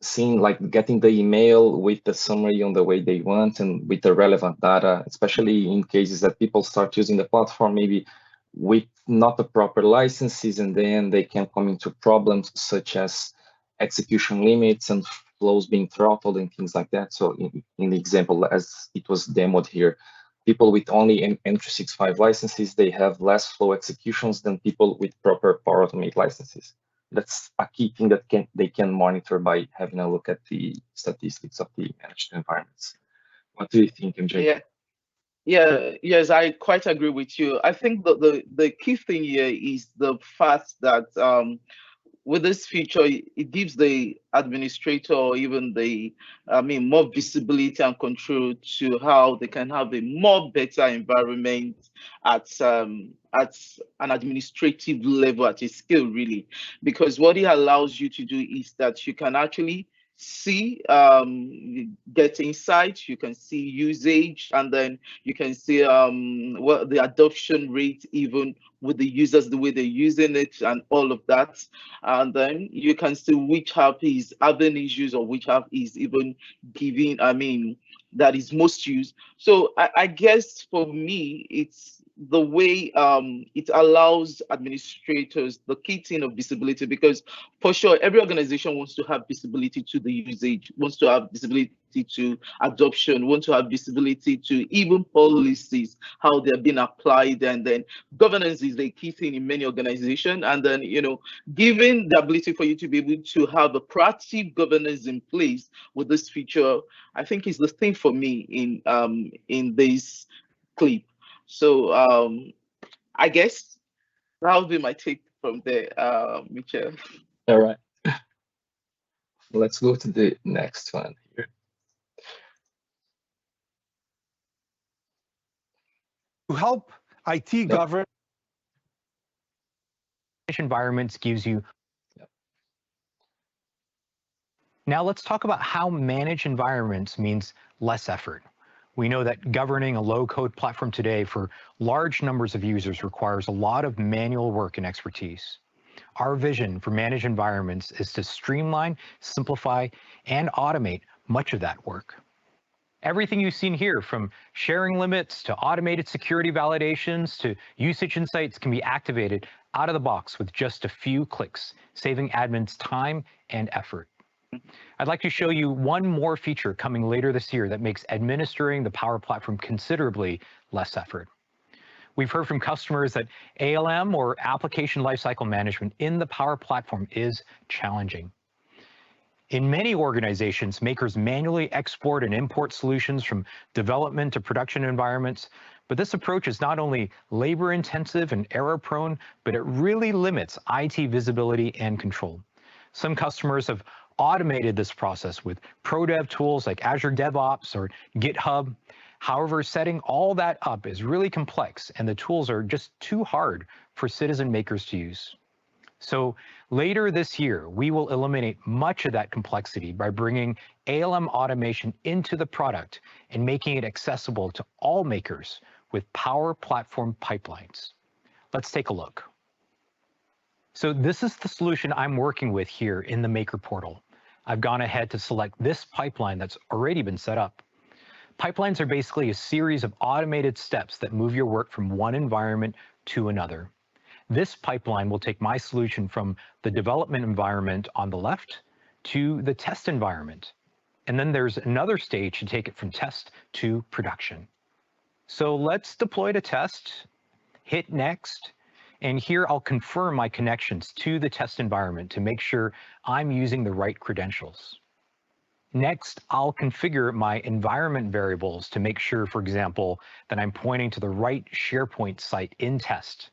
seeing, like, getting the email with the summary on the way they want and with the relevant data, especially in cases that people start using the platform maybe with not the proper licenses, and then they can come into problems such as execution limits and flows being throttled and things like that. So in the example as it was demoed here, People with only M365 licenses, they have less flow executions than people with proper Power Automate licenses. That's a key thing that they can monitor by having a look at the statistics of the managed environments. What do you think, MJ? Yes, I quite agree with you. I think the key thing here is the fact that with this feature, it gives the administrator or even more visibility and control to how they can have a more better environment at an administrative level, at a scale, really. Because what it allows you to do is that you can actually see, get insights, you can see usage, and then you can see what the adoption rate, even with the users, the way they're using it and all of that. And then you can see which app is having issues or which app is even giving, that is most used. So I guess for me, it's the way it allows administrators the key thing of visibility, because for sure every organization wants to have visibility to the usage, wants to have visibility to adoption, want to have visibility to even policies, how they're being applied, and then governance is the key thing in many organizations. And then, given the ability for you to be able to have a proactive governance in place with this feature, I think is the thing for me in this clip. So I guess that would be my take from there, Michelle. All right. Let's go to the next one here. To help IT govern environments gives you. Now let's talk about how managed environments means less effort. We know that governing a low-code platform today for large numbers of users requires a lot of manual work and expertise. Our vision for managed environments is to streamline, simplify, and automate much of that work. Everything you've seen here, from sharing limits to automated security validations to usage insights, can be activated out of the box with just a few clicks, saving admins time and effort. I'd like to show you one more feature coming later this year that makes administering the Power Platform considerably less effort. We've heard from customers that ALM, or Application Lifecycle Management, in the Power Platform is challenging. In many organizations, makers manually export and import solutions from development to production environments, but this approach is not only labor-intensive and error-prone, but it really limits IT visibility and control. Some customers have automated this process with ProDev tools like Azure DevOps or GitHub. However, setting all that up is really complex, and the tools are just too hard for citizen makers to use. So later this year, we will eliminate much of that complexity by bringing ALM automation into the product and making it accessible to all makers with Power Platform pipelines. Let's take a look. So this is the solution I'm working with here in the Maker portal. I've gone ahead to select this pipeline that's already been set up. Pipelines are basically a series of automated steps that move your work from one environment to another. This pipeline will take my solution from the development environment on the left to the test environment. And then there's another stage to take it from test to production. So let's deploy to test, hit next, and here I'll confirm my connections to the test environment to make sure I'm using the right credentials. Next, I'll configure my environment variables to make sure, for example, that I'm pointing to the right SharePoint site in test.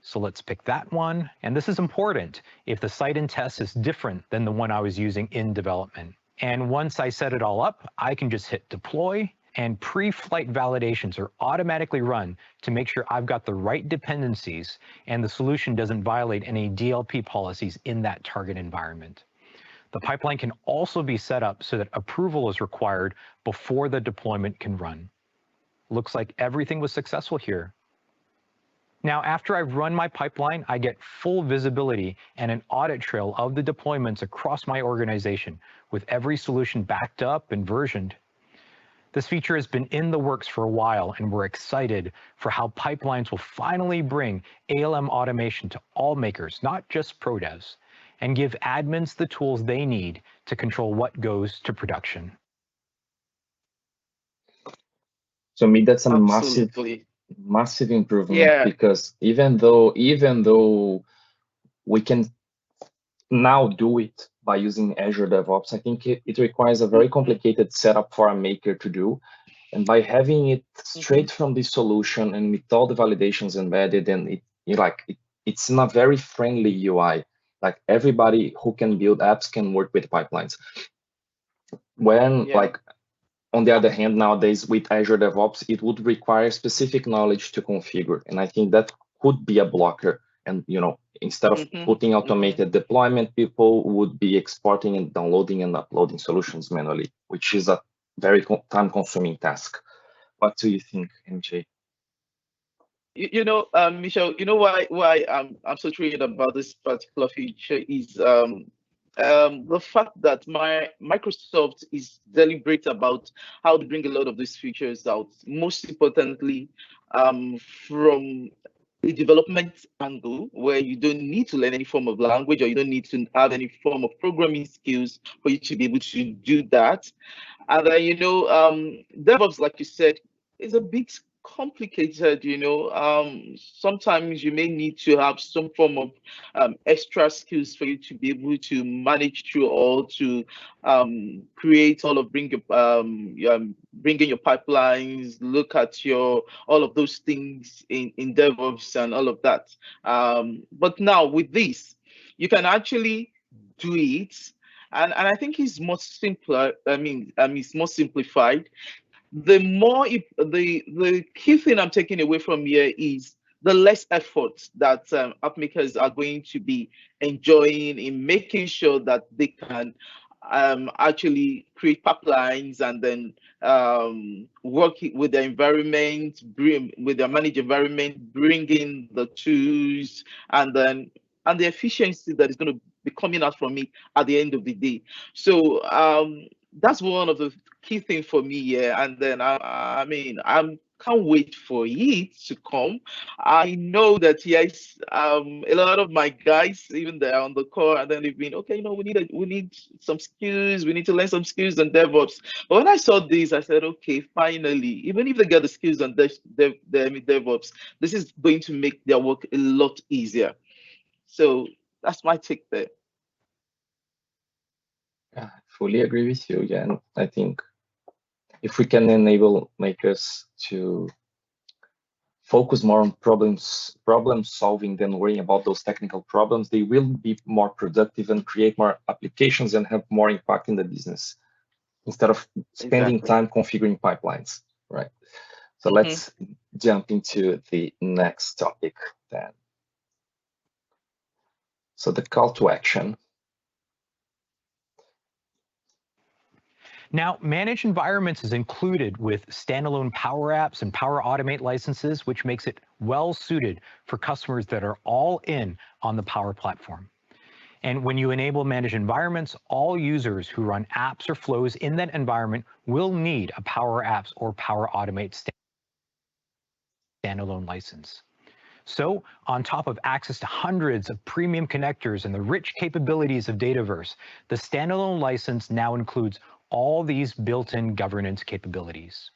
So let's pick that one. And this is important if the site in test is different than the one I was using in development. And once I set it all up, I can just hit deploy, and pre-flight validations are automatically run to make sure I've got the right dependencies and the solution doesn't violate any DLP policies in that target environment. The pipeline can also be set up so that approval is required before the deployment can run. Looks like everything was successful here. Now, after I've run my pipeline, I get full visibility and an audit trail of the deployments across my organization, with every solution backed up and versioned. This feature has been in the works for a while, and we're excited for how pipelines will finally bring ALM automation to all makers, not just pro devs, and give admins the tools they need to control what goes to production. So me, that's a Absolutely. massive improvement, Yeah. because even though we can now do it by using Azure DevOps, I think it requires a very complicated setup for a maker to do. And by having it straight from the solution and with all the validations embedded, and it's in a very friendly UI. Like everybody who can build apps can work with pipelines. When like on the other hand, nowadays with Azure DevOps, it would require specific knowledge to configure, and I think that could be a blocker. And instead of putting automated deployment, people would be exporting and downloading and uploading solutions manually, which is a very time-consuming task. What do you think, MJ? Michelle, you know why I'm so thrilled about this particular feature is the fact that Microsoft is deliberate about how to bring a lot of these features out. Most importantly, from the development angle, where you don't need to learn any form of language, or you don't need to have any form of programming skills for you to be able to do that. And then DevOps, like you said, is a bit complicated. Sometimes you may need to have some form of extra skills for you to be able to manage through, or to create all of bring in your pipelines, look at all of those things in DevOps and all of that. But now with this, you can actually do it, and I think it's more simpler. It's more simplified. The key thing I'm taking away from here is the less effort that app makers are going to be enjoying in making sure that they can actually create pipelines and then work with the environment, with their managed environment, bring in the tools, and the efficiency that is going to be coming out from it at the end of the day. So that's one of the key things for me. Yeah, and then I can't wait for it to come. I know that yes, a lot of my guys, even they're on the call, and then they've been okay. We need some skills. We need to learn some skills on DevOps. But when I saw this, I said, okay, finally, even if they get the skills on DevOps, this is going to make their work a lot easier. So that's my take there. I fully agree with you. Yeah, and I think if we can enable makers to focus more on problem solving than worrying about those technical problems, they will be more productive and create more applications and have more impact in the business instead of spending time configuring pipelines, right? So let's jump into the next topic then. So the call to action. Now, managed environments is included with standalone Power Apps and Power Automate licenses, which makes it well suited for customers that are all in on the Power Platform. And when you enable managed environments, all users who run apps or flows in that environment will need a Power Apps or Power Automate standalone license. So on top of access to hundreds of premium connectors and the rich capabilities of Dataverse, the standalone license now includes all these built-in governance capabilities.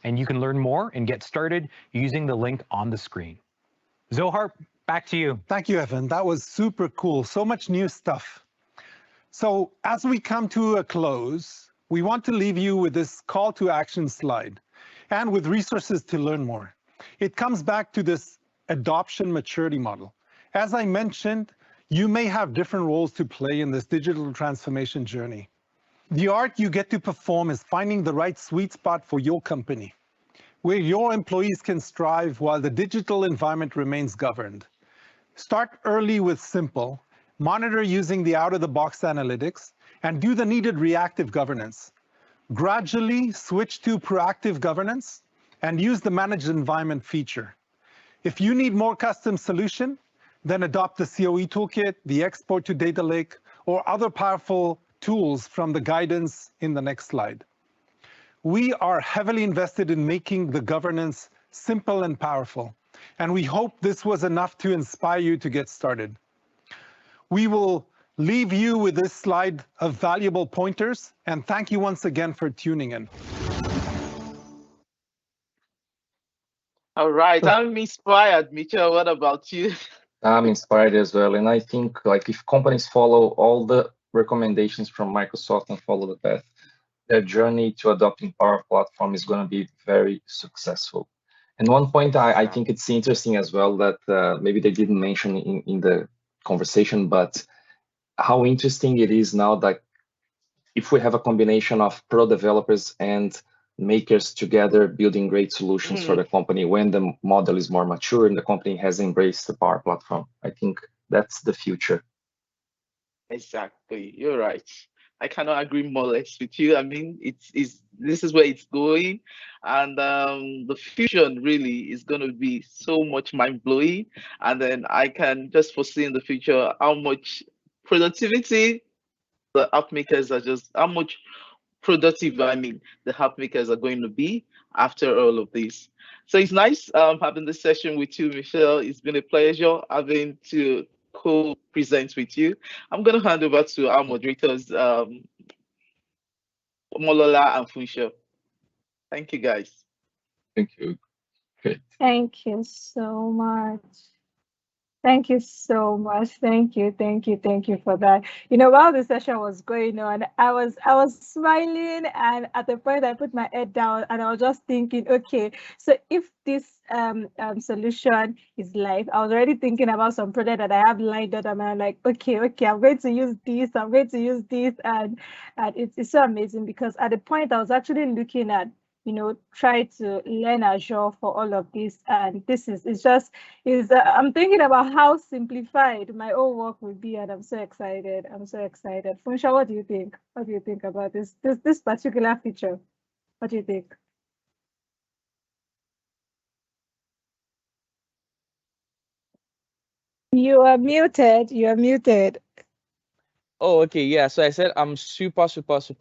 And you can learn more and get started using the link on the screen. Zohar, back to you. Thank you, Evan. That was super cool. So much new stuff. So as we come to a close, we want to leave you with this call to action slide and with resources to learn more. It comes back to this adoption maturity model. As I mentioned, you may have different roles to play in this digital transformation journey. The art you get to perform is finding the right sweet spot for your company, where your employees can strive while the digital environment remains governed. Start early with simple, monitor using the out-of-the-box analytics, and do the needed reactive governance. Gradually switch to proactive governance and use the managed environment feature. If you need more custom solution, then adopt the COE toolkit, the export to data lake, or other powerful tools from the guidance in the next slide. We are heavily invested in making the governance simple and powerful, and we hope this was enough to inspire you to get started. We will leave you with this slide of valuable pointers, and thank you once again for tuning in. All right, I'm inspired, Mitchell. What about you? I'm inspired as well, and I think like if companies follow all the recommendations from Microsoft and follow the path, their journey to adopting Power Platform is going to be very successful. And one point I think it's interesting as well that maybe they didn't mention in the conversation, but how interesting it is now that if we have a combination of pro developers and makers together building great solutions for the company when the model is more mature and the company has embraced the Power Platform. I think that's the future. Exactly, you're right. I cannot agree more or less with you. I mean, this is where it's going, and the fusion really is going to be so much mind blowing. And then I can just foresee in the future how much productivity the app makers are just how much productive I mean the app makers are going to be after all of this. So it's nice having this session with you, Michelle. It's been a pleasure having to co-present with you. I'm going to hand over to our moderators, Molola and Funsho. Thank you, guys. Thank you. Great. Thank you so much. Thank you so much. Thank you for that. You know, while the session was going on, I was smiling, and at the point I put my head down and I was just thinking, okay, so if this solution is live, I was already thinking about some project that I have lined up, and I'm like, okay, I'm going to use this, and it's so amazing because at the point I was actually looking at, you know, try to learn Azure for all of this. And this I'm thinking about how simplified my own work will be, and I'm so excited. Funsho, what do you think? What do you think about this particular feature? What do you think? You are muted. Oh, okay, yeah. So I said I'm super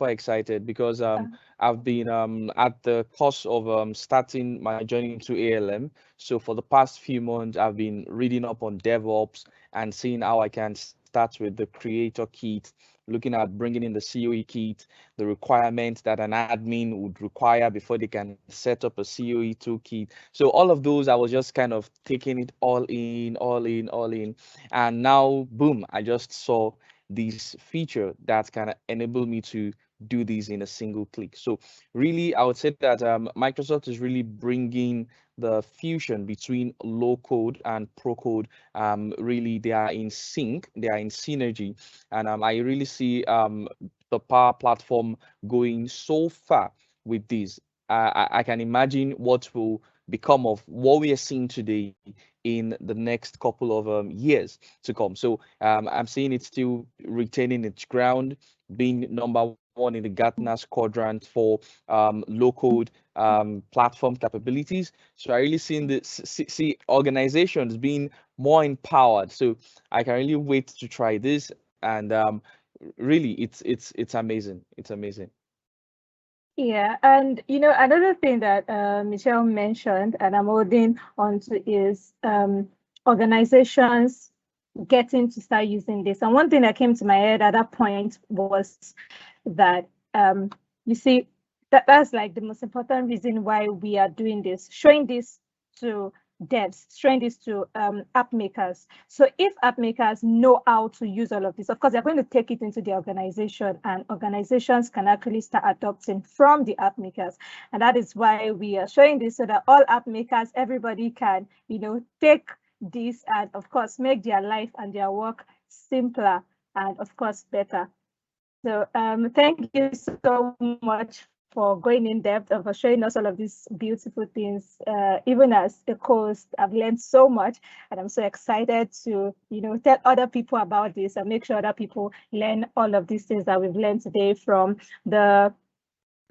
excited because I've been at the course of starting my journey into ALM. So for the past few months, I've been reading up on DevOps and seeing how I can start with the creator kit, looking at bringing in the COE kit, the requirements that an admin would require before they can set up a COE toolkit. So all of those, I was just kind of taking it all in. And now, boom, I just saw this feature that can enable me to do this in a single click. So really, I would say that Microsoft is really bringing the fusion between low code and pro code. Really, they are in sync, they are in synergy, and I really see the Power Platform going so far with this. I can imagine what will become of what we are seeing today in the next couple of years to come. So I'm seeing it still retaining its ground, being number one in the Gartner's quadrant for low code platform capabilities. So I really see organizations being more empowered. So I can really wait to try this, and really it's amazing. It's amazing. Yeah, and you know, another thing that Michelle mentioned, and I'm holding on to, is organizations getting to start using this. And one thing that came to my head at that point was that you see, that's like the most important reason why we are doing this, showing this to devs, showing this to app makers. So if app makers know how to use all of this, of course, they're going to take it into the organization, and organizations can actually start adopting from the app makers. And that is why we are showing this, so that all app makers, everybody can, you know, take this and of course make their life and their work simpler and of course better. So thank you so much for going in depth and for showing us all of these beautiful things. Even as a host, I've learned so much, and I'm so excited to, you know, tell other people about this and make sure other people learn all of these things that we've learned today, from the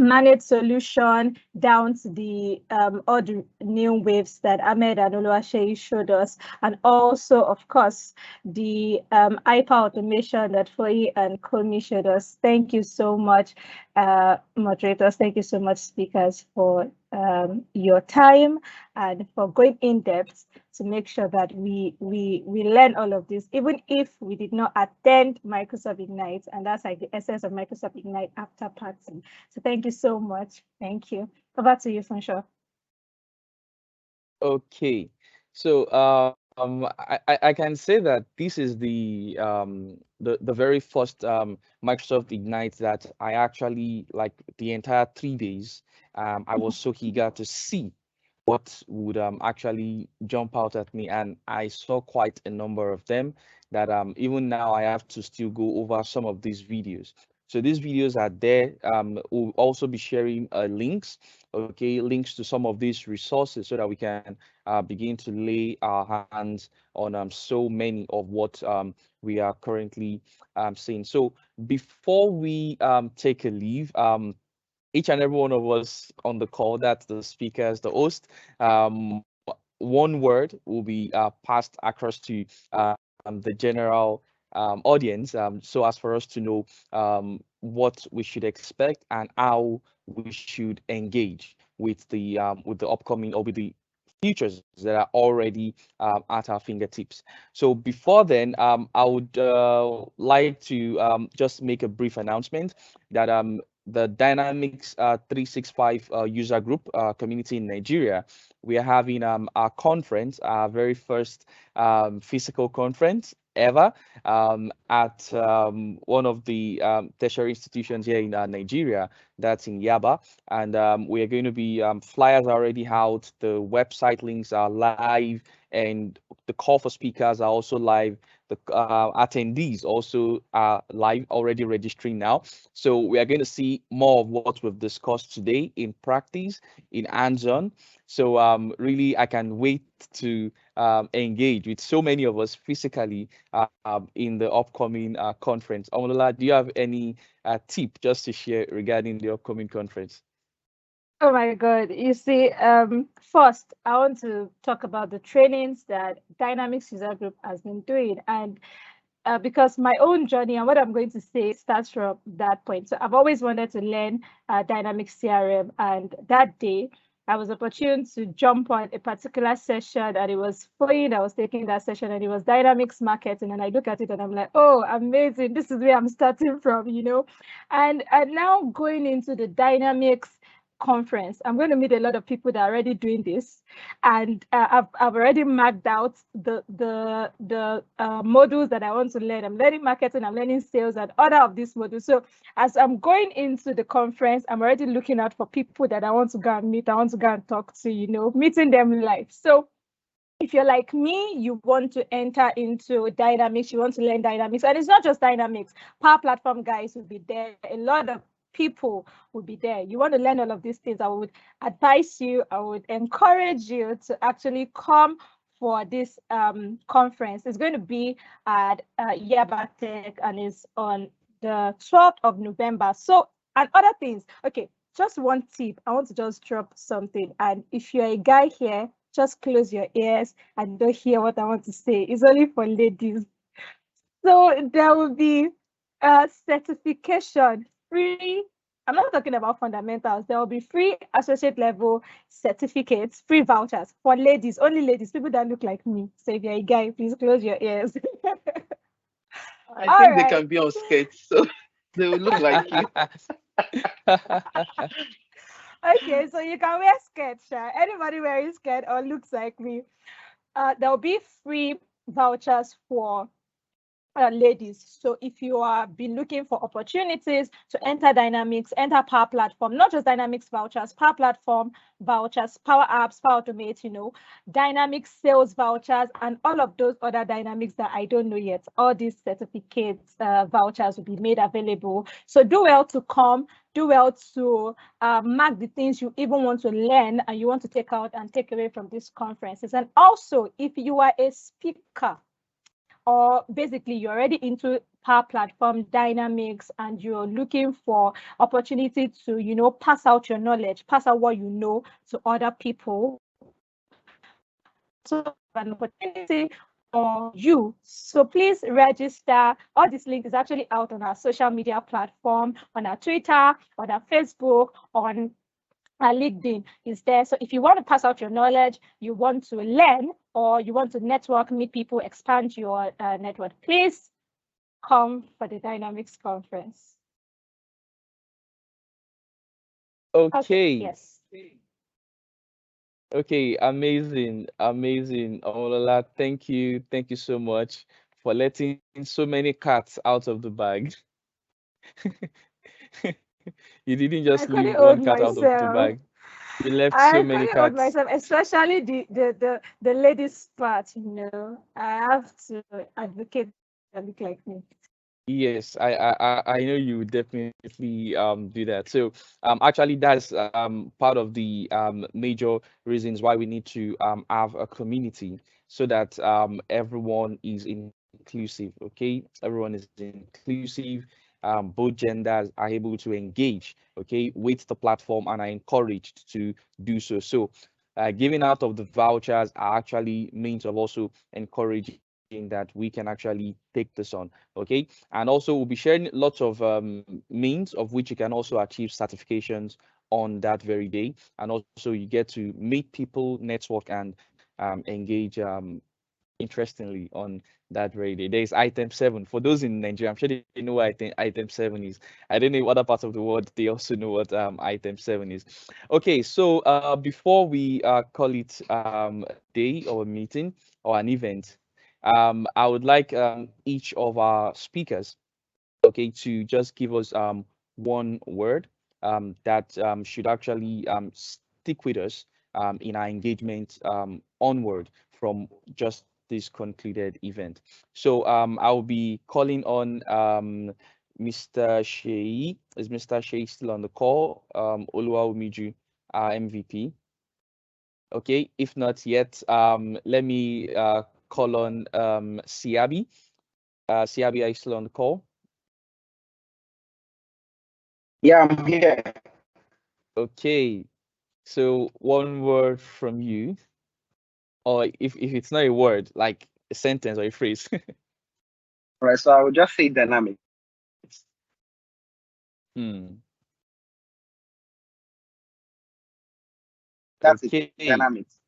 managed solution down to the all the new waves that Ahmed and Oluwaseyi showed us, and also of course the hyper automation that Foyi and Komi showed us. Thank you so much, moderators. Thank you so much, speakers, for your time and for going in depth to make sure that we learn all of this, even if we did not attend Microsoft Ignite, and that's like the essence of Microsoft Ignite after party. So thank you so much. Thank you. Over to you, Funsho. Okay, so I can say that this is the very first Microsoft Ignite that I actually, like, the entire 3 days. I was so eager to see what would actually jump out at me, and I saw quite a number of them that even now I have to still go over some of these videos. So these videos are there. We'll also be sharing links, okay, links to some of these resources so that we can begin to lay our hands on so many of what we are currently seeing. So before we take a leave, each and every one of us on the call, that's the speakers, the host, one word will be passed across to the general audience, so as for us to know what we should expect and how we should engage with the upcoming, or with the futures that are already at our fingertips. So before then, I would like to just make a brief announcement that the Dynamics 365 user group community in Nigeria, we are having our conference, our very first physical conference ever, at one of the tertiary institutions here in Nigeria, that's in Yaba. And we are going to be, flyers are already out, the website links are live, and the call for speakers are also live. The attendees also are live, already registering now. So we are going to see more of what we've discussed today in practice, in hands-on. So really, I can wait to engage with so many of us physically in the upcoming conference. Omonola, do you have any tip just to share regarding the upcoming conference? Oh my God. You see, first, I want to talk about the trainings that Dynamics User Group has been doing. And because my own journey and what I'm going to say starts from that point. So I've always wanted to learn Dynamics CRM. And that day, I was opportune to jump on a particular session, and it was free. I was taking that session, and it was Dynamics Marketing. And I look at it and I'm like, oh, amazing. This is where I'm starting from, you know. And now going into the Dynamics conference, I'm going to meet a lot of people that are already doing this, and I've already marked out the modules that I want to learn. I'm learning marketing, I'm learning sales, and other of these modules. So as I'm going into the conference, I'm already looking out for people that I want to go and meet, I want to go and talk to, you know, meeting them live. So if you're like me, you want to enter into Dynamics, you want to learn Dynamics, and it's not just Dynamics, Power Platform guys will be there, a lot of people will be there. You want to learn all of these things, I would advise you, I would encourage you to actually come for this conference. It's going to be at Yaba Tech, and it's on the 12th of November. So, and other things. Okay, just one tip. I want to just drop something. And if you're a guy here, just close your ears and don't hear what I want to say. It's only for ladies. So there will be a certification, free. I'm not talking about fundamentals. There will be free associate level certificates, free vouchers for ladies, only ladies, people that look like me. So if you're a guy, please close your ears. I think they can be on skates, so they will look like you. Okay, so you can wear skirts, anybody wearing skirt or looks like me. There'll be free vouchers for ladies. So if you are been looking for opportunities to enter Dynamics, enter Power Platform, not just Dynamics vouchers, Power Platform vouchers, Power Apps, Power Automate, you know, Dynamics sales vouchers, and all of those other Dynamics that I don't know yet, all these certificates, vouchers will be made available. So do well to come, do well to mark the things you even want to learn and you want to take out and take away from these conferences. And also, if you are a speaker, or basically you're already into Power Platform Dynamics and you're looking for opportunity to, you know, pass out your knowledge, pass out what you know to other people. So an opportunity for you. So please register. All this link is actually out on our social media platform, on our Twitter, on our Facebook, on LinkedIn is there. So if you want to pass out your knowledge, you want to learn, or you want to network, meet people, expand your network, please come for the Dynamics conference. Okay. Yes. Okay, amazing, amazing. Omolola, thank you so much for letting so many cats out of the bag. You didn't I just couldn't leave hold one cat out of the myself. bag. You left so I many couldn't hold cats. myself, especially the ladies part, you know. I have to advocate that look like me. Yes, I know you would definitely do that. So actually that's part of the major reasons why we need to have a community so that everyone is inclusive. Okay, everyone is inclusive. Both genders are able to engage, okay, with the platform and are encouraged to do so. So giving out of the vouchers are actually means of also encouraging that we can actually take this on, okay. And also we'll be sharing lots of means of which you can also achieve certifications on that very day, and also you get to meet people, network, and engage interestingly on that very day. There's item 7 for those in Nigeria. I'm sure they know what item 7 is. I don't know if other parts of the world they also know what item 7 is. Okay, so before we call it a day or a meeting or an event, I would like each of our speakers, okay, to just give us one word that should actually stick with us in our engagement onward from just this concluded event. So I'll be calling on Mr. Shei. Is Mr. Shei still on the call? Oluwawumiju, our MVP. Okay, if not yet, let me call on Siabi. Siabi, are you still on the call? Yeah, I'm here. Okay, so one word from you, or if it's not a word, like a sentence or a phrase. Right, so I would just say dynamic. That's Okay. it. Dynamics.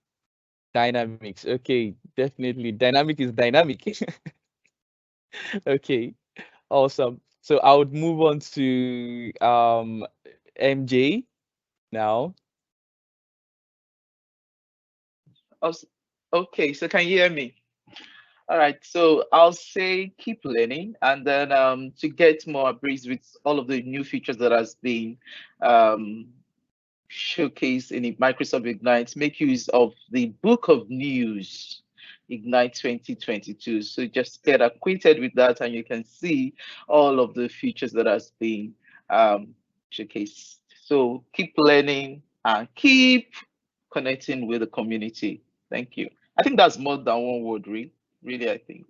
Dynamics. Okay, definitely. Dynamic is dynamic. Okay, awesome. So I would move on to MJ now. Okay, so can you hear me? All right, so I'll say keep learning, and then to get more abreast with all of the new features that has been showcased in Microsoft Ignite, make use of the Book of News, Ignite 2022. So just get acquainted with that, and you can see all of the features that has been showcased. So keep learning and keep connecting with the community. Thank you. I think that's more than one word, really, I think.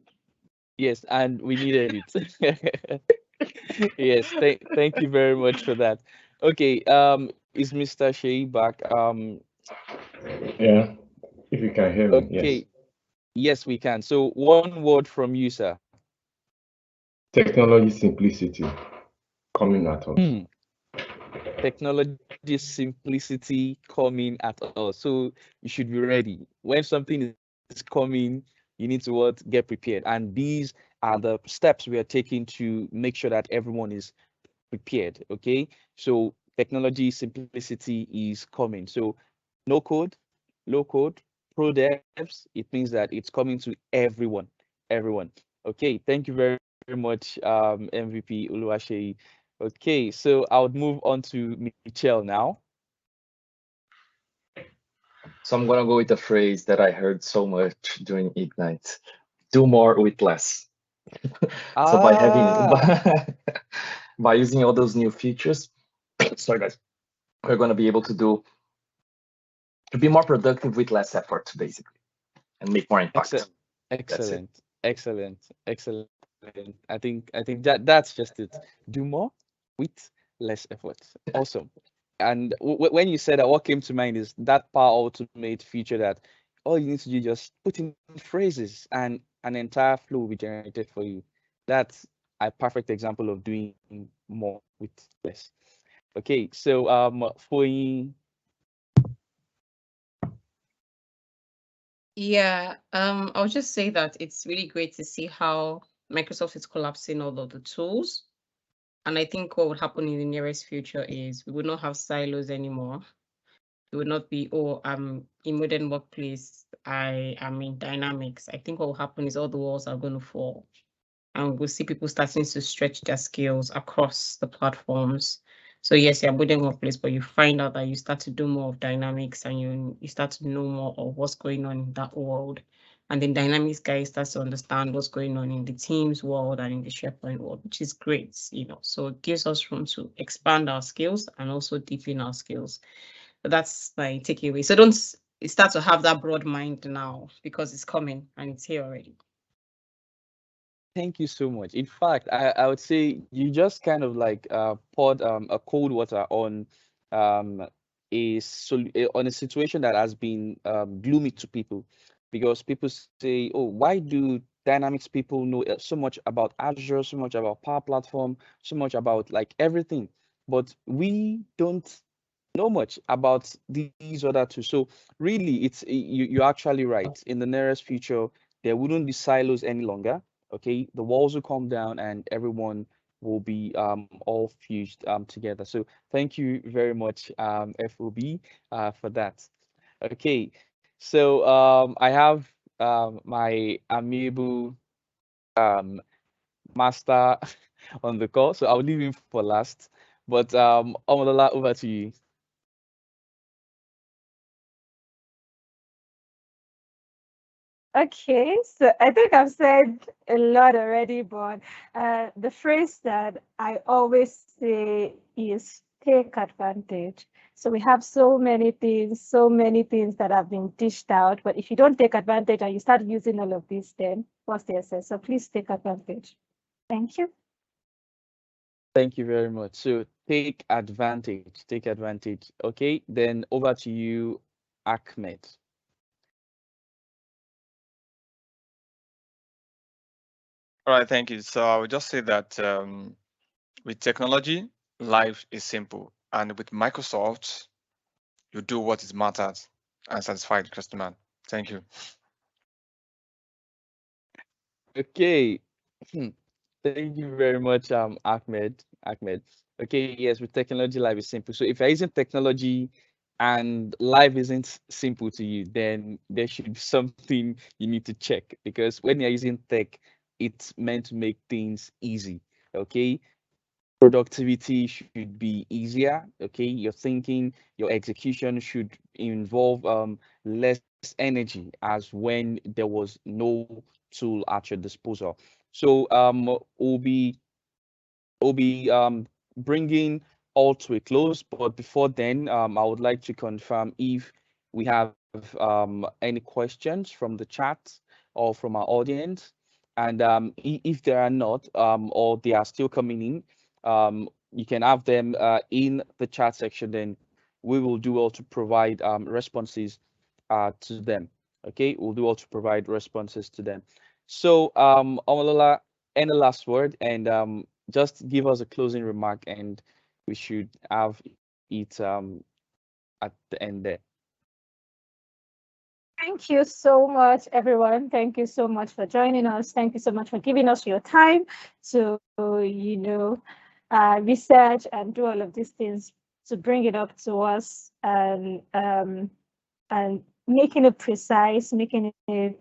Yes, and we needed it. Yes, thank you very much for that. Okay, is Mr. Shea back? Yeah, if you can hear me, okay. yes. Yes, we can. So one word from you, sir. Technology simplicity coming at us. Technology simplicity coming at us. So you should be ready. When something is coming, you need to get prepared. And these are the steps we are taking to make sure that everyone is prepared. Okay. So technology simplicity is coming. So no code, low code, pro devs, it means that it's coming to everyone. Okay. Thank you very much, MVP Oluwaseyi. Okay, so I would move on to Michelle now. So I'm gonna go with a phrase that I heard so much during Ignite: do more with less. So by using all those new features, sorry guys, we're gonna be able to be more productive with less effort, basically, and make more impact. Excellent. I think that's just it. Do more with less effort. Awesome. And when you said that, what came to mind is that Power Automate feature that all you need to do is just put in phrases and an entire flow will be generated for you. That's a perfect example of doing more with less. Okay, so I'll just say that it's really great to see how Microsoft is collapsing all of the tools. And I think what would happen in the nearest future is we would not have silos anymore. It would not be, oh, I'm in modern workplace, I am in Dynamics. I think what will happen is all the walls are going to fall. And we'll see people starting to stretch their skills across the platforms. So yes, you're modern workplace, but you find out that you start to do more of Dynamics and you start to know more of what's going on in that world. And then Dynamics guy starts to understand what's going on in the Teams world and in the SharePoint world, which is great, so it gives us room to expand our skills and also deepen our skills. So that's my takeaway. So don't start to have that broad mind now because it's coming and it's here already. Thank you so much. In fact, I would say you just kind of like poured a cold water on on a situation that has been gloomy to people, because people say, oh, why do Dynamics people know so much about Azure, so much about Power Platform, so much about like everything, but we don't know much about these other two. So really, it's you're actually right. In the nearest future, there wouldn't be silos any longer. Okay, the walls will come down and everyone will be all fused together. So thank you very much, FOB, for that. Okay, so I have my amiable master on the call, so I'll leave him for last. But Omolola, over to you. Okay, so I think I've said a lot already, but the phrase that I always say is take advantage. So we have so many things that have been dished out, but if you don't take advantage and you start using all of this, then what's the essence? So please take advantage. Thank you. Thank you very much. So take advantage, take advantage. Okay, then over to you, Ahmed. All right, thank you. So I would just say that with technology, life is simple. And with Microsoft, you do what is matters and satisfy the customer. Thank you. Okay. Thank you very much, Ahmed. Okay, yes, with technology, life is simple. So if you're using technology and life isn't simple to you, then there should be something you need to check, because when you're using tech, it's meant to make things easy. Okay, productivity should be easier. Okay, your thinking, your execution should involve less energy, as when there was no tool at your disposal. So we'll be bringing all to a close, but before then, I would like to confirm if we have any questions from the chat or from our audience. And if there are not, or they are still coming in, you can have them in the chat section. Then we will do all to provide responses to them. Okay, we'll do all to provide responses to them. So, Omolola, any last word, and just give us a closing remark, and we should have it at the end there. Thank you so much, everyone. Thank you so much for joining us. Thank you so much for giving us your time to, research and do all of these things to bring it up to us, and making it precise, making it,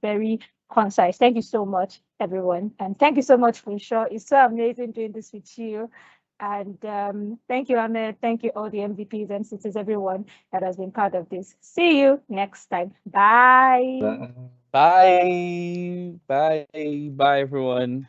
very concise. Thank you so much, everyone. And thank you so much, Funsho. It's so amazing doing this with you. And thank you, Ahmed. Thank you, all the MVPs and cities, everyone that has been part of this. See you next time. Bye. Bye. Bye. Bye, everyone.